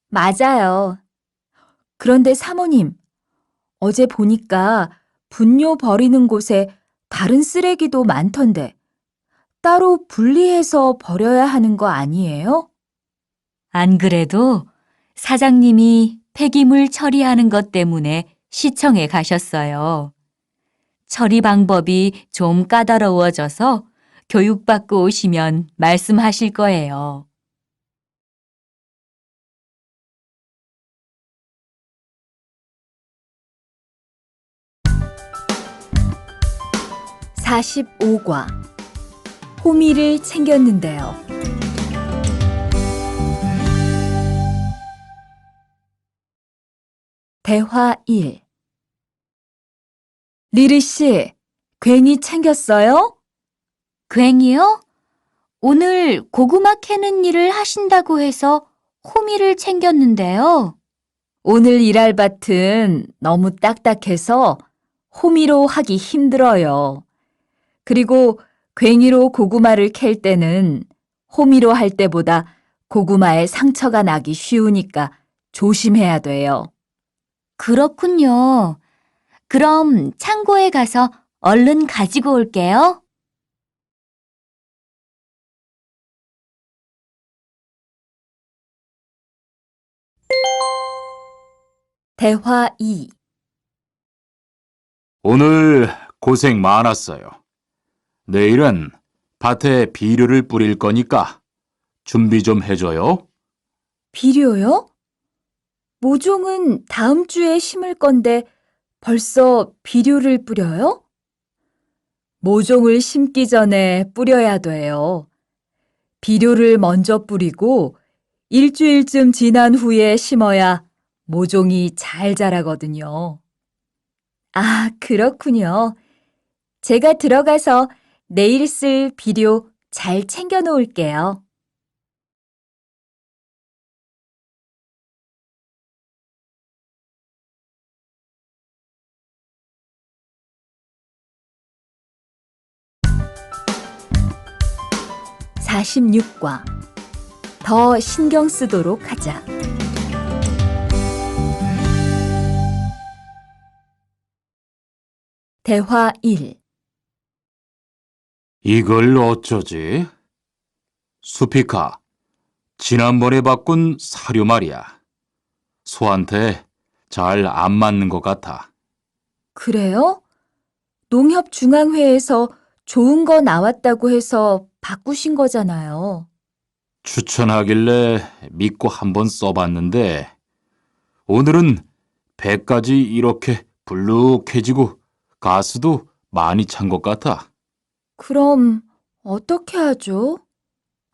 맞아요. 그런데 사모님, 어제 보니까 분뇨 버리는 곳에 다른 쓰레기도 많던데 따로 분리해서 버려야 하는 거 아니에요? 안 그래도 사장님이 폐기물 처리하는 것 때문에 시청에 가셨어요. 처리 방법이 좀 까다로워져서 교육받고 오시면 말씀하실 거예요. (45과) 호미를 챙겼는데요. 대화 1. 리리 씨, 괭이 챙겼어요? 괭이요? 오늘 고구마 캐는 일을 하신다고 해서 호미를 챙겼는데요. 오늘 일할 밭은 너무 딱딱해서 호미로 하기 힘들어요. 그리고 괭이로 고구마를 캘 때는 호미로 할 때보다 고구마에 상처가 나기 쉬우니까 조심해야 돼요. 그렇군요. 그럼 창고에 가서 얼른 가지고 올게요. 대화 2. 오늘 고생 많았어요. 내일은 밭에 비료를 뿌릴 거니까 준비 좀 해줘요. 비료요? 모종은 다음 주에 심을 건데 벌써 비료를 뿌려요? 모종을 심기 전에 뿌려야 돼요. 비료를 먼저 뿌리고 일주일쯤 지난 후에 심어야 모종이 잘 자라거든요. 아, 그렇군요. 제가 들어가서 내일 쓸 비료 잘 챙겨 놓을게요. (46과) 더 신경 쓰도록 하자. 대화 1. 이걸 어쩌지? 수피카, 지난번에 바꾼 사료 말이야. 소한테 잘 안 맞는 것 같아. 그래요? 농협중앙회에서 좋은 거 나왔다고 해서 바꾸신 거잖아요. 추천하길래 믿고 한번 써봤는데 오늘은 배까지 이렇게 불룩해지고 가스도 많이 찬 것 같아. 그럼 어떻게 하죠?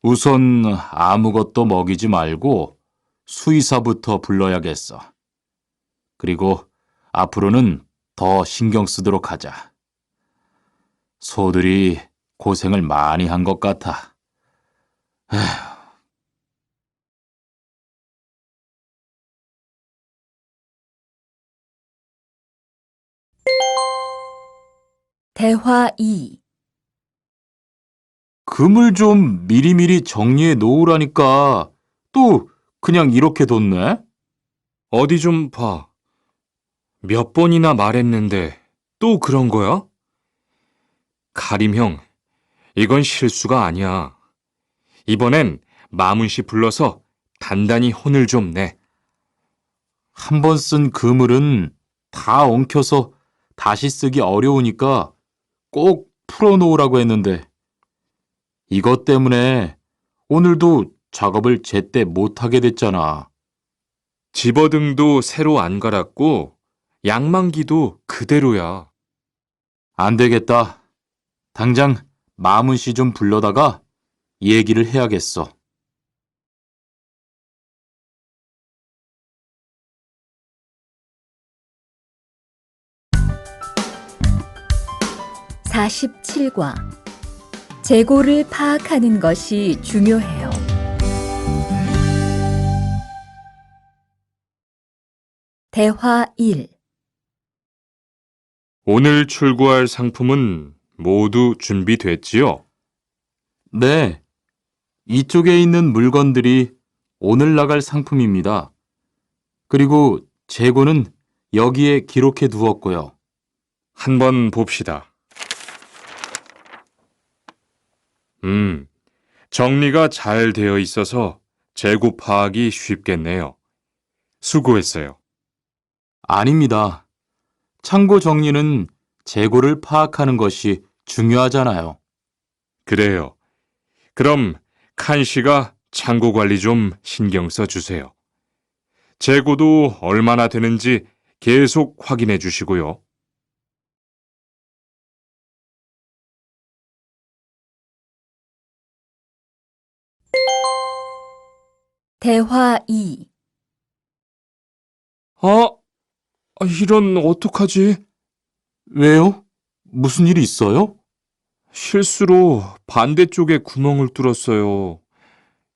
우선 아무것도 먹이지 말고 수의사부터 불러야겠어. 그리고 앞으로는 더 신경 쓰도록 하자. 소들이 고생을 많이 한 것 같아. 대화 2. 금을 좀 미리미리 정리해 놓으라니까 또 그냥 이렇게 뒀네? 어디 좀 봐. 몇 번이나 말했는데 또 그런 거야? 가림 형, 이건 실수가 아니야. 이번엔 마문 씨 불러서 단단히 혼을 좀 내. 한 번 쓴 그물은 다 엉켜서 다시 쓰기 어려우니까 꼭 풀어놓으라고 했는데 이것 때문에 오늘도 작업을 제때 못하게 됐잖아. 집어등도 새로 안 갈았고 양만기도 그대로야. 안 되겠다. 당장 마문 씨 좀 불러다가 얘기를 해야겠어. (47과) 재고를 파악하는 것이 중요해요. 대화 1. 오늘 출고할 상품은 모두 준비됐지요? 네. 이쪽에 있는 물건들이 오늘 나갈 상품입니다. 그리고 재고는 여기에 기록해 두었고요. 한번 봅시다. 정리가 잘 되어 있어서 재고 파악이 쉽겠네요. 수고했어요. 아닙니다. 창고 정리는 재고를 파악하는 것이 중요하잖아요. 그래요. 그럼 칸 씨가 창고 관리 좀 신경 써 주세요. 재고도 얼마나 되는지 계속 확인해 주시고요. 대화 2. 이런 어떡하지? 왜요? 무슨 일이 있어요? 실수로 반대쪽에 구멍을 뚫었어요.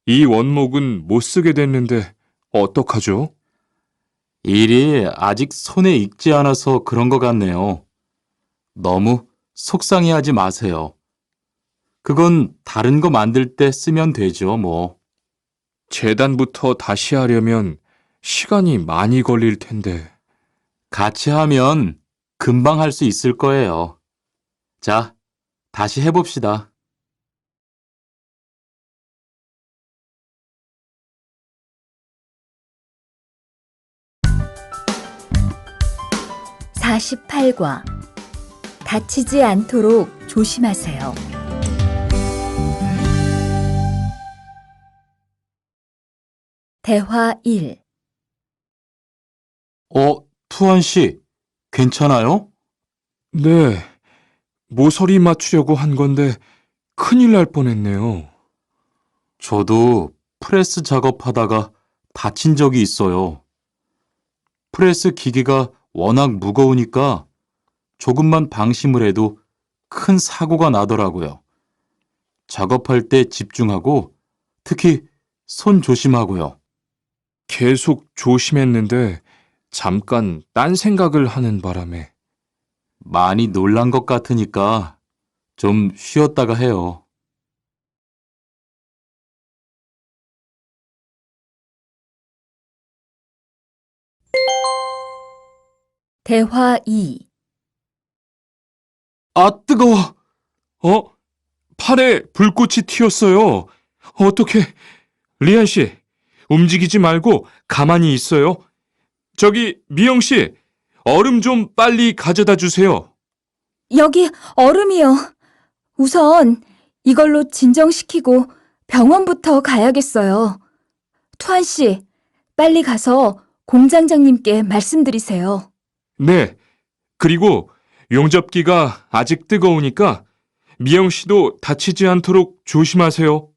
이 원목은 못 쓰게 됐는데 어떡하죠? 일이 아직 손에 익지 않아서 그런 것 같네요. 너무 속상해하지 마세요. 그건 다른 거 만들 때 쓰면 되죠, 뭐. 재단부터 다시 하려면 시간이 많이 걸릴 텐데. 같이 하면 금방 할 수 있을 거예요. 자, 다시 해봅시다. (48과) 다치지 않도록 조심하세요. 대화 1. 투한 씨, 괜찮아요? 네, 모서리 맞추려고 한 건데 큰일 날 뻔했네요. 저도 프레스 작업하다가 다친 적이 있어요. 프레스 기계가 워낙 무거우니까 조금만 방심을 해도 큰 사고가 나더라고요. 작업할 때 집중하고 특히 손 조심하고요. 계속 조심했는데 잠깐 딴 생각을 하는 바람에. 많이 놀란 것 같으니까 좀 쉬었다가 해요. 대화 2. 뜨거워! 팔에 불꽃이 튀었어요. 어떻게? 리안 씨, 움직이지 말고 가만히 있어요. 저기 미영 씨, 얼음 좀 빨리 가져다 주세요. 여기 얼음이요. 우선 이걸로 진정시키고 병원부터 가야겠어요. 투한 씨, 빨리 가서 공장장님께 말씀드리세요. 네. 그리고 용접기가 아직 뜨거우니까 미영 씨도 다치지 않도록 조심하세요.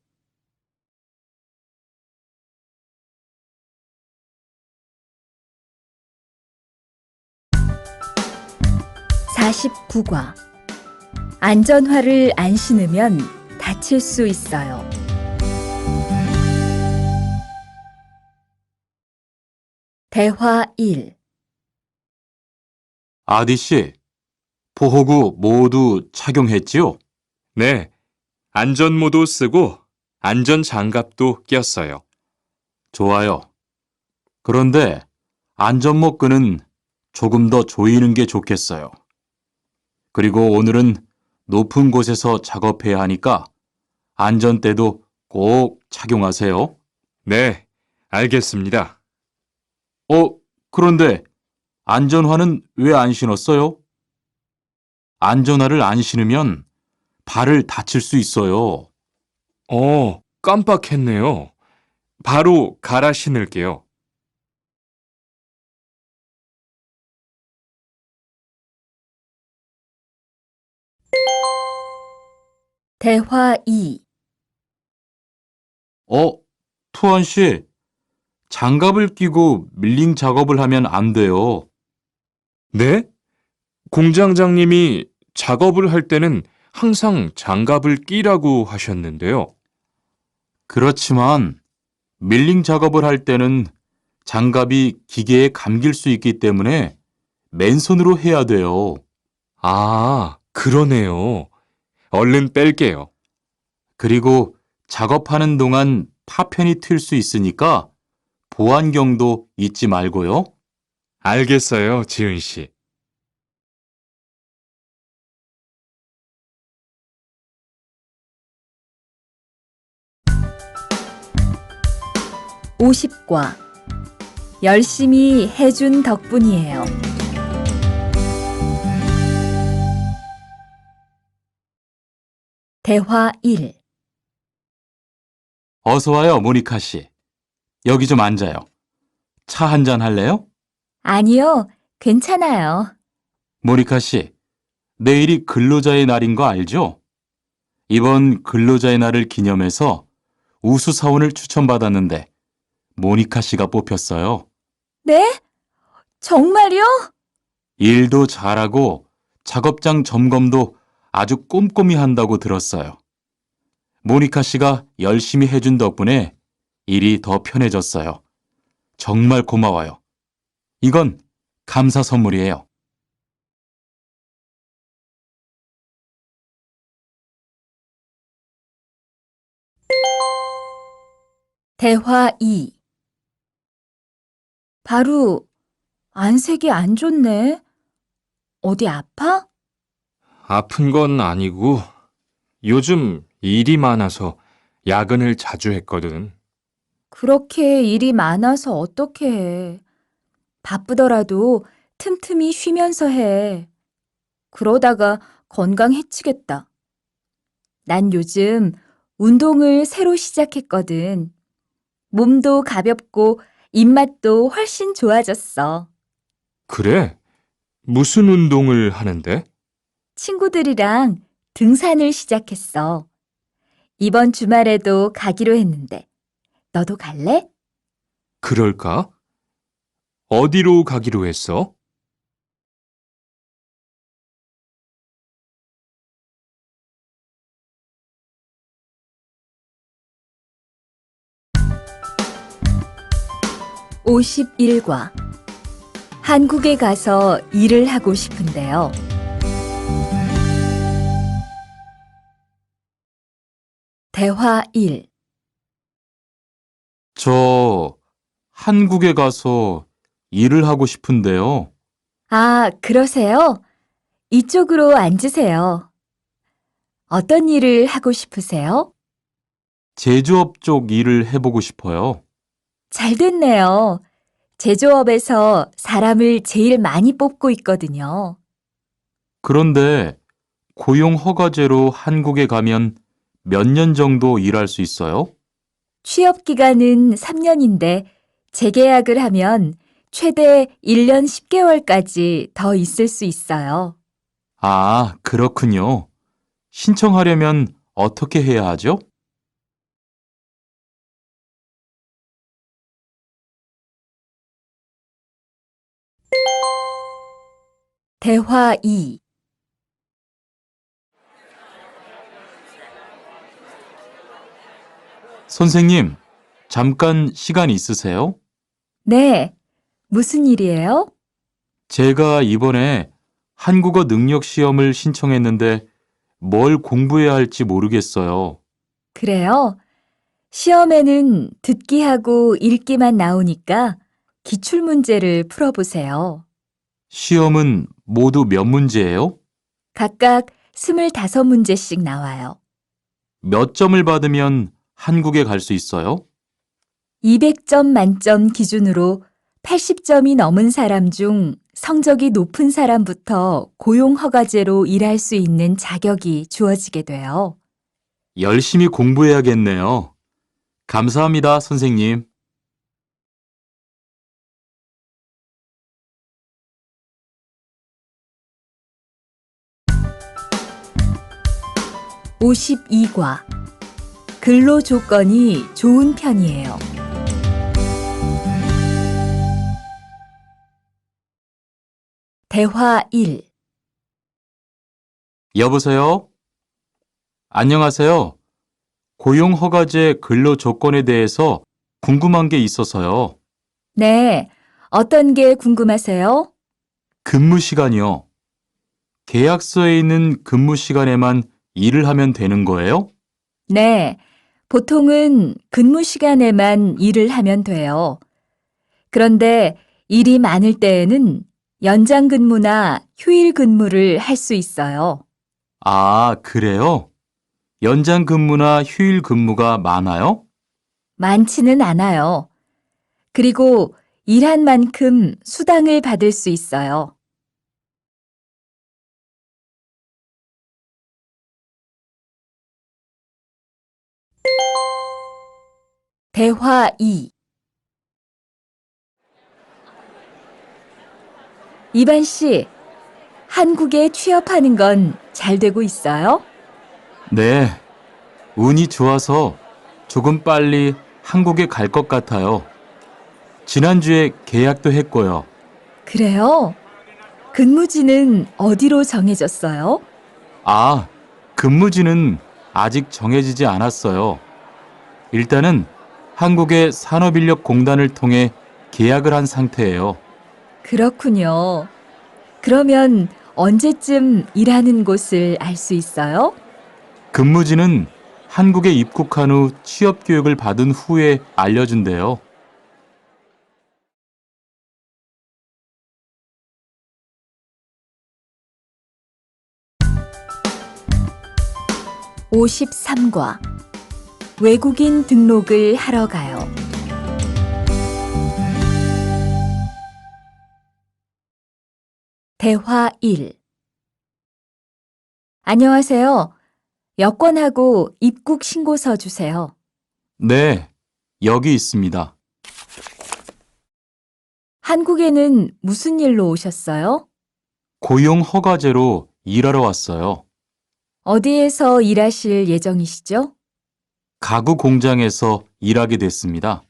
(49과) 안전화를 안 신으면 다칠 수 있어요. 대화 1. 아디 씨, 보호구 모두 착용했지요? 네. 안전모도 쓰고 안전장갑도 꼈어요. 좋아요. 그런데 안전모 끈은 조금 더 조이는 게 좋겠어요. 그리고 오늘은 높은 곳에서 작업해야 하니까 안전대도 꼭 착용하세요. 네. 알겠습니다. 그런데 안전화는 왜 안 신었어요? 안전화를 안 신으면 발을 다칠 수 있어요. 깜빡했네요. 바로 갈아 신을게요. 대화 2. 투원 씨, 장갑을 끼고 밀링 작업을 하면 안 돼요. 네? 공장장님이 작업을 할 때는 항상 장갑을 끼라고 하셨는데요. 그렇지만 밀링 작업을 할 때는 장갑이 기계에 감길 수 있기 때문에 맨손으로 해야 돼요. 아, 그러네요. 얼른 뺄게요. 그리고 작업하는 동안 파편이 튈 수 있으니까 보안경도 잊지 말고요. 알겠어요, 지은 씨. (50과) 열심히 해준 덕분이에요. 대화 1. 어서 와요, 모니카 씨. 여기 좀 앉아요. 차 한잔 할래요? 아니요, 괜찮아요. 모니카 씨, 내일이 근로자의 날인 거 알죠? 이번 근로자의 날을 기념해서 우수 사원을 추천받았는데 모니카 씨가 뽑혔어요. 네? 정말요? 일도 잘하고 작업장 점검도 아주 꼼꼼히 한다고 들었어요. 모니카 씨가 열심히 해준 덕분에 일이 더 편해졌어요. 정말 고마워요. 이건 감사 선물이에요. 대화 2. 바로 안색이 안 좋네. 어디 아파? 아픈 건 아니고 요즘 일이 많아서 야근을 자주 했거든. 그렇게 일이 많아서 어떻게 해. 바쁘더라도 틈틈이 쉬면서 해. 그러다가 건강 해치겠다. 난 요즘 운동을 새로 시작했거든. 몸도 가볍고 입맛도 훨씬 좋아졌어. 그래? 무슨 운동을 하는데? 친구들이랑 등산을 시작했어. 이번 주말에도 가기로 했는데, 너도 갈래? 그럴까? 어디로 가기로 했어? (51과) 한국에 가서 일을 하고 싶은데요. 대화 1. 저 한국에 가서 일을 하고 싶은데요. 아, 그러세요? 이쪽으로 앉으세요. 어떤 일을 하고 싶으세요? 제조업 쪽 일을 해보고 싶어요. 잘 됐네요. 제조업에서 사람을 제일 많이 뽑고 있거든요. 그런데 고용 허가제로 한국에 가면 몇 년 정도 일할 수 있어요? 취업 기간은 3년인데 재계약을 하면 최대 1년 10개월까지 더 있을 수 있어요. 아, 그렇군요. 신청하려면 어떻게 해야 하죠? 대화 2. 선생님, 잠깐 시간 있으세요? 네, 무슨 일이에요? 제가 이번에 한국어 능력 시험을 신청했는데 뭘 공부해야 할지 모르겠어요. 그래요? 시험에는 듣기하고 읽기만 나오니까 기출문제를 풀어보세요. 시험은 모두 몇 문제예요? 각각 25문제씩 나와요. 몇 점을 받으면 한국에 갈 수 있어요? 200점 만점 기준으로 80점이 넘은 사람 중 성적이 높은 사람부터 고용허가제로 일할 수 있는 자격이 주어지게 돼요. 열심히 공부해야겠네요. 감사합니다, 선생님. 52과 근로 조건이 좋은 편이에요. 대화 1. 여보세요? 안녕하세요. 고용허가제 근로 조건에 대해서 궁금한 게 있어서요. 네, 어떤 게 궁금하세요? 근무 시간이요. 계약서에 있는 근무 시간에만 일을 하면 되는 거예요? 네, 보통은 근무 시간에만 일을 하면 돼요. 그런데 일이 많을 때에는 연장 근무나 휴일 근무를 할 수 있어요. 아, 그래요? 연장 근무나 휴일 근무가 많아요? 많지는 않아요. 그리고 일한 만큼 수당을 받을 수 있어요. 대화 2. 이반 씨, 한국에 취업하는 건 잘 되고 있어요? 네, 운이 좋아서 조금 빨리 한국에 갈 것 같아요. 지난주에 계약도 했고요. 그래요? 근무지는 어디로 정해졌어요? 아, 근무지는 아직 정해지지 않았어요. 일단은 한국의 산업인력공단을 통해 계약을 한 상태예요. 그렇군요. 그러면 언제쯤 일하는 곳을 알 수 있어요? 근무지는 한국에 입국한 후 취업 교육을 받은 후에 알려준대요. (53과) 외국인 등록을 하러 가요. 대화 1. 안녕하세요. 여권하고 입국 신고서 주세요. 네, 여기 있습니다. 한국에는 무슨 일로 오셨어요? 고용 허가제로 일하러 왔어요. 어디에서 일하실 예정이시죠? 가구 공장에서 일하게 됐습니다.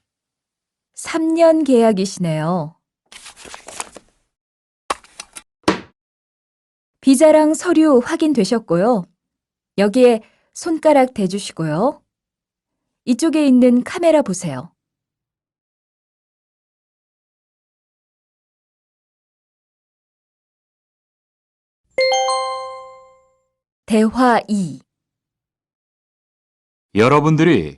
3년 계약이시네요. 비자랑 서류 확인되셨고요. 여기에 손가락 대주시고요. 이쪽에 있는 카메라 보세요. 대화 2. 여러분들이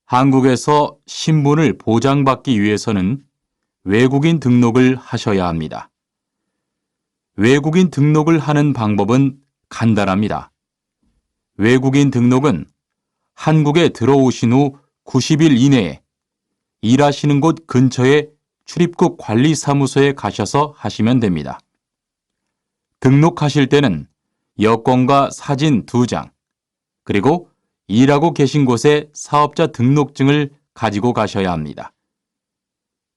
한국에서 신분을 보장받기 위해서는 외국인 등록을 하셔야 합니다. 외국인 등록을 하는 방법은 간단합니다. 외국인 등록은 한국에 들어오신 후 90일 이내에 일하시는 곳 근처의 출입국 관리사무소에 가셔서 하시면 됩니다. 등록하실 때는 여권과 사진 2장, 그리고 일하고 계신 곳의 사업자 등록증을 가지고 가셔야 합니다.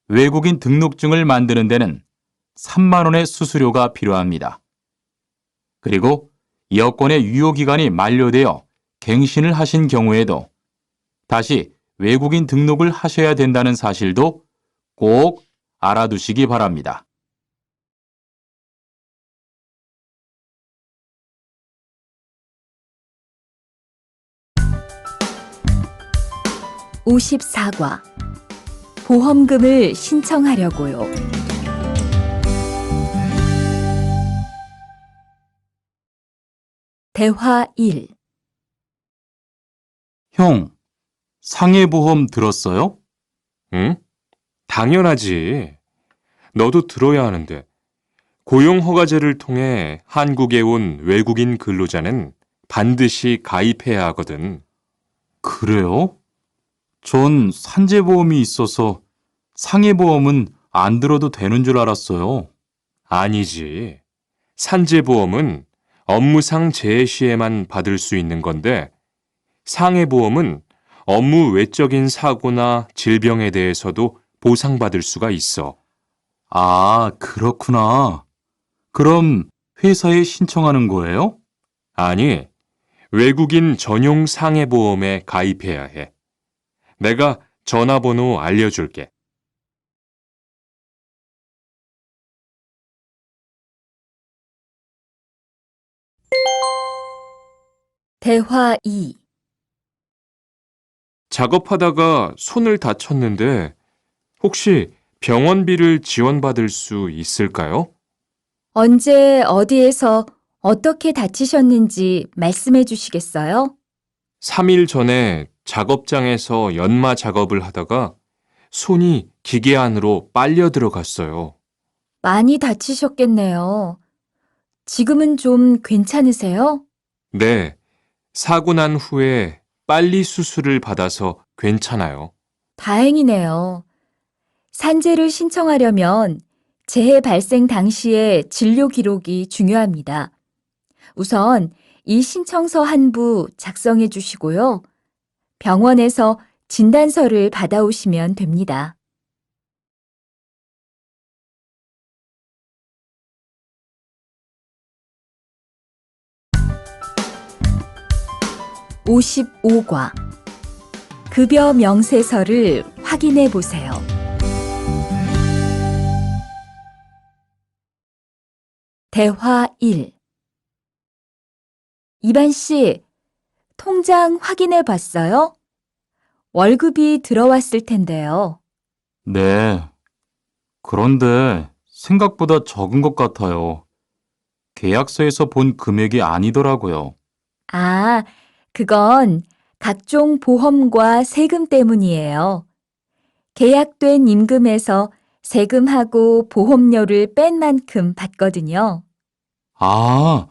외국인 등록증을 만드는 데는 3만 원의 수수료가 필요합니다. 그리고 여권의 유효기간이 만료되어 갱신을 하신 경우에도 다시 외국인 등록을 하셔야 된다는 사실도 꼭 알아두시기 바랍니다. (54과) 보험금을 신청하려고요. 대화 1. 형, 상해보험 들었어요? 응? 당연하지. 너도 들어야 하는데. 고용허가제를 통해 한국에 온 외국인 근로자는 반드시 가입해야 하거든. 그래요? 전 산재보험이 있어서 상해보험은 안 들어도 되는 줄 알았어요. 아니지. 산재보험은 업무상 재해 시에만 받을 수 있는 건데, 상해보험은 업무 외적인 사고나 질병에 대해서도 보상받을 수가 있어. 아, 그렇구나. 그럼 회사에 신청하는 거예요? 아니, 외국인 전용 상해보험에 가입해야 해. 내가 전화번호 알려줄게. 대화 2. 작업하다가 손을 다쳤는데 혹시 병원비를 지원받을 수 있을까요? 언제 어디에서 어떻게 다치셨는지 말씀해 주시겠어요? 3일 전에 작업장에서 연마 작업을 하다가 손이 기계 안으로 빨려 들어갔어요. 많이 다치셨겠네요. 지금은 좀 괜찮으세요? 네, 사고 난 후에 빨리 수술을 받아서 괜찮아요. 다행이네요. 산재를 신청하려면 재해 발생 당시의 진료 기록이 중요합니다. 우선 이 신청서 한 부 작성해 주시고요. 병원에서 진단서를 받아오시면 됩니다. (55과) 급여 명세서를 확인해 보세요. 대화 1. 이반 씨, 통장 확인해 봤어요? 월급이 들어왔을 텐데요. 네. 그런데 생각보다 적은 것 같아요. 계약서에서 본 금액이 아니더라고요. 아, 그건 각종 보험과 세금 때문이에요. 계약된 임금에서 세금하고 보험료를 뺀 만큼 받거든요. 아,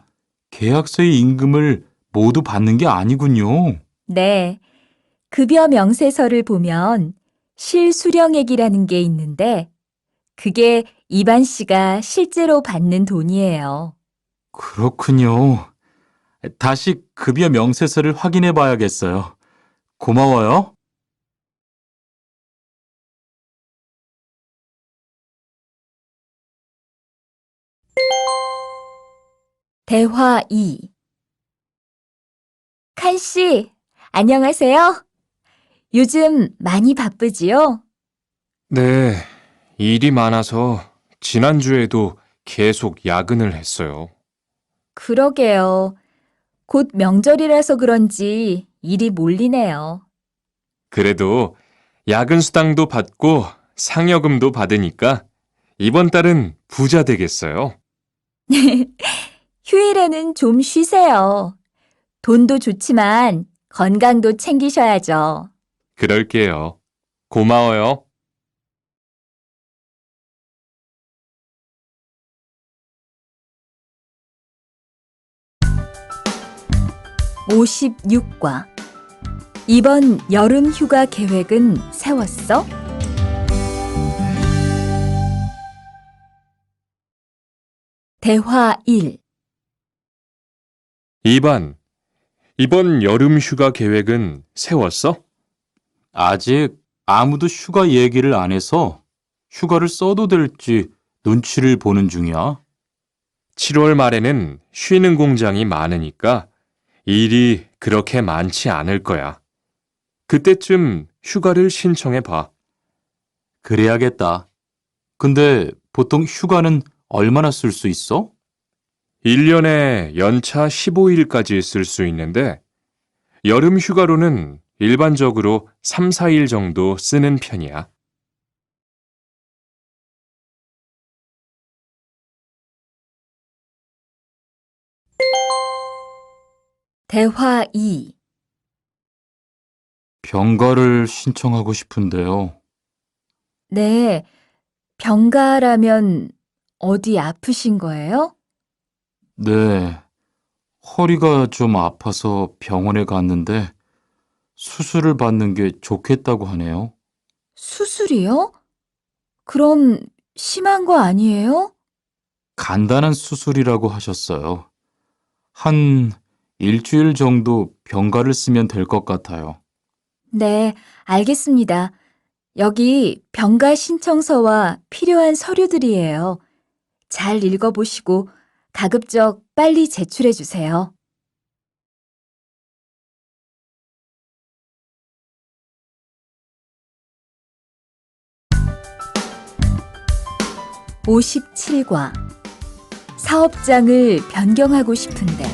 계약서의 임금을 모두 받는 게 아니군요. 네. 급여 명세서를 보면 실수령액이라는 게 있는데 그게 이반 씨가 실제로 받는 돈이에요. 그렇군요. 다시 급여 명세서를 확인해 봐야겠어요. 고마워요. 대화 2. 칸 씨, 안녕하세요. 요즘 많이 바쁘지요? 네, 일이 많아서 지난주에도 계속 야근을 했어요. 그러게요. 곧 명절이라서 그런지 일이 몰리네요. 그래도 야근 수당도 받고 상여금도 받으니까 이번 달은 부자 되겠어요. 휴일에는 좀 쉬세요. 돈도 좋지만 건강도 챙기셔야죠. 그럴게요. 고마워요. (56과) 이번 여름 휴가 계획은 세웠어? 대화 1. 2반, 이번 여름 휴가 계획은 세웠어? 아직 아무도 휴가 얘기를 안 해서 휴가를 써도 될지 눈치를 보는 중이야. 7월 말에는 쉬는 공장이 많으니까 일이 그렇게 많지 않을 거야. 그때쯤 휴가를 신청해 봐. 그래야겠다. 근데 보통 휴가는 얼마나 쓸 수 있어? 1년에 연차 15일까지 쓸 수 있는데 여름 휴가로는 일반적으로 3, 4일 정도 쓰는 편이야. 대화 2. 병가를 신청하고 싶은데요. 네, 병가라면 어디 아프신 거예요? 네, 허리가 좀 아파서 병원에 갔는데 수술을 받는 게 좋겠다고 하네요. 수술이요? 그럼 심한 거 아니에요? 간단한 수술이라고 하셨어요. 한 일주일 정도 병가를 쓰면 될 것 같아요. 네, 알겠습니다. 여기 병가 신청서와 필요한 서류들이에요. 잘 읽어보시고 가급적 빨리 제출해 주세요. 57과 사업장을 변경하고 싶은데.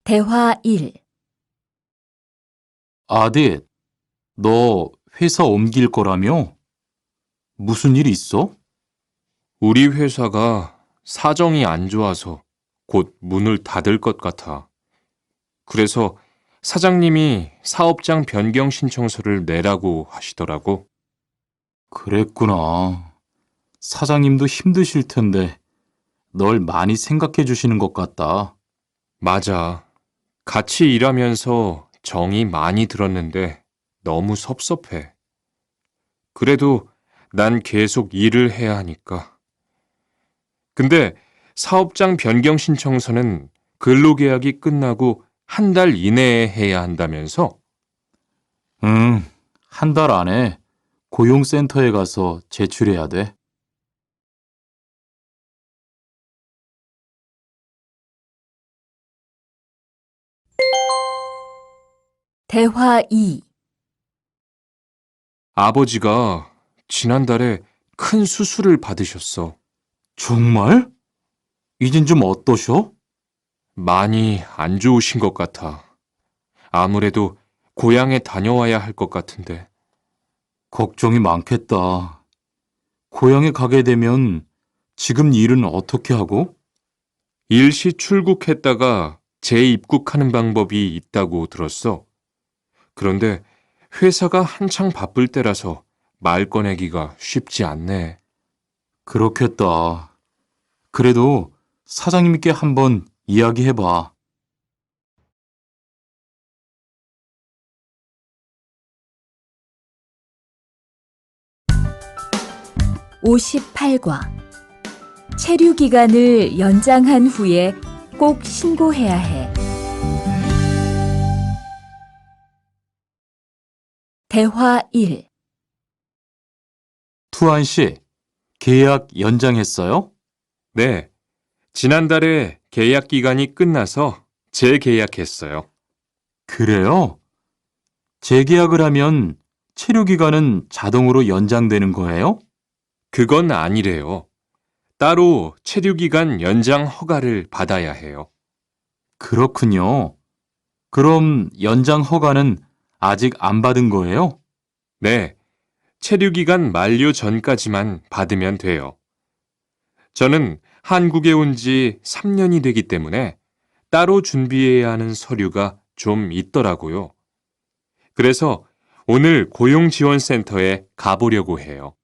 대화 1. 아딧, 너 회사 옮길 거라며? 무슨 일 있어? 우리 회사가 사정이 안 좋아서 곧 문을 닫을 것 같아. 그래서 사장님이 사업장 변경 신청서를 내라고 하시더라고. 그랬구나. 사장님도 힘드실 텐데 널 많이 생각해 주시는 것 같다. 맞아. 같이 일하면서 정이 많이 들었는데 너무 섭섭해. 그래도 난 계속 일을 해야 하니까. 근데 사업장 변경 신청서는 근로계약이 끝나고 한 달 이내에 해야 한다면서? 응, 한 달 안에 고용센터에 가서 제출해야 돼. 대화 2. 아버지가 지난달에 큰 수술을 받으셨어. 정말? 이젠 좀 어떠셔? 많이 안 좋으신 것 같아. 아무래도 고향에 다녀와야 할 것 같은데. 걱정이 많겠다. 고향에 가게 되면 지금 일은 어떻게 하고? 일시 출국했다가 재입국하는 방법이 있다고 들었어. 그런데 회사가 한창 바쁠 때라서 말 꺼내기가 쉽지 않네. 그렇겠다. 그래도 사장님께 한번 이야기해봐. (58과) 체류 기간을 연장한 후에 꼭 신고해야 해. 대화 1. 투안 씨, 계약 연장했어요? 네, 지난달에 계약 기간이 끝나서 재계약했어요. 그래요? 재계약을 하면 체류 기간은 자동으로 연장되는 거예요? 그건 아니래요. 따로 체류기간 연장 허가를 받아야 해요. 그렇군요. 그럼 연장 허가는 아직 안 받은 거예요? 네, 체류기간 만료 전까지만 받으면 돼요. 저는 한국에 온 지 3년이 되기 때문에 따로 준비해야 하는 서류가 좀 있더라고요. 그래서 오늘 고용지원센터에 가보려고 해요.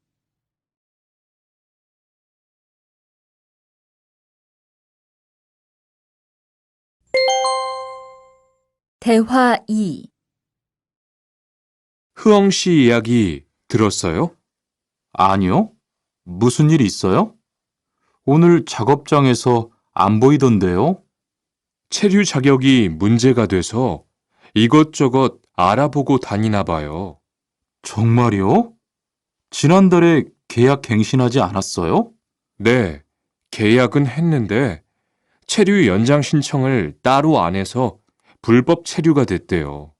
대화 2. 흐엉 씨 이야기 들었어요? 아니요. 무슨 일 있어요? 오늘 작업장에서 안 보이던데요? 체류 자격이 문제가 돼서 이것저것 알아보고 다니나 봐요. 정말요? 지난달에 계약 갱신하지 않았어요? 네, 계약은 했는데 체류 연장 신청을 따로 안 해서 불법 체류가 됐대요.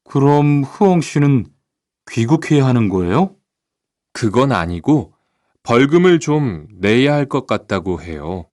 그럼 흐엉 씨는 귀국해야 하는 거예요? 그건 아니고 벌금을 좀 내야 할 것 같다고 해요.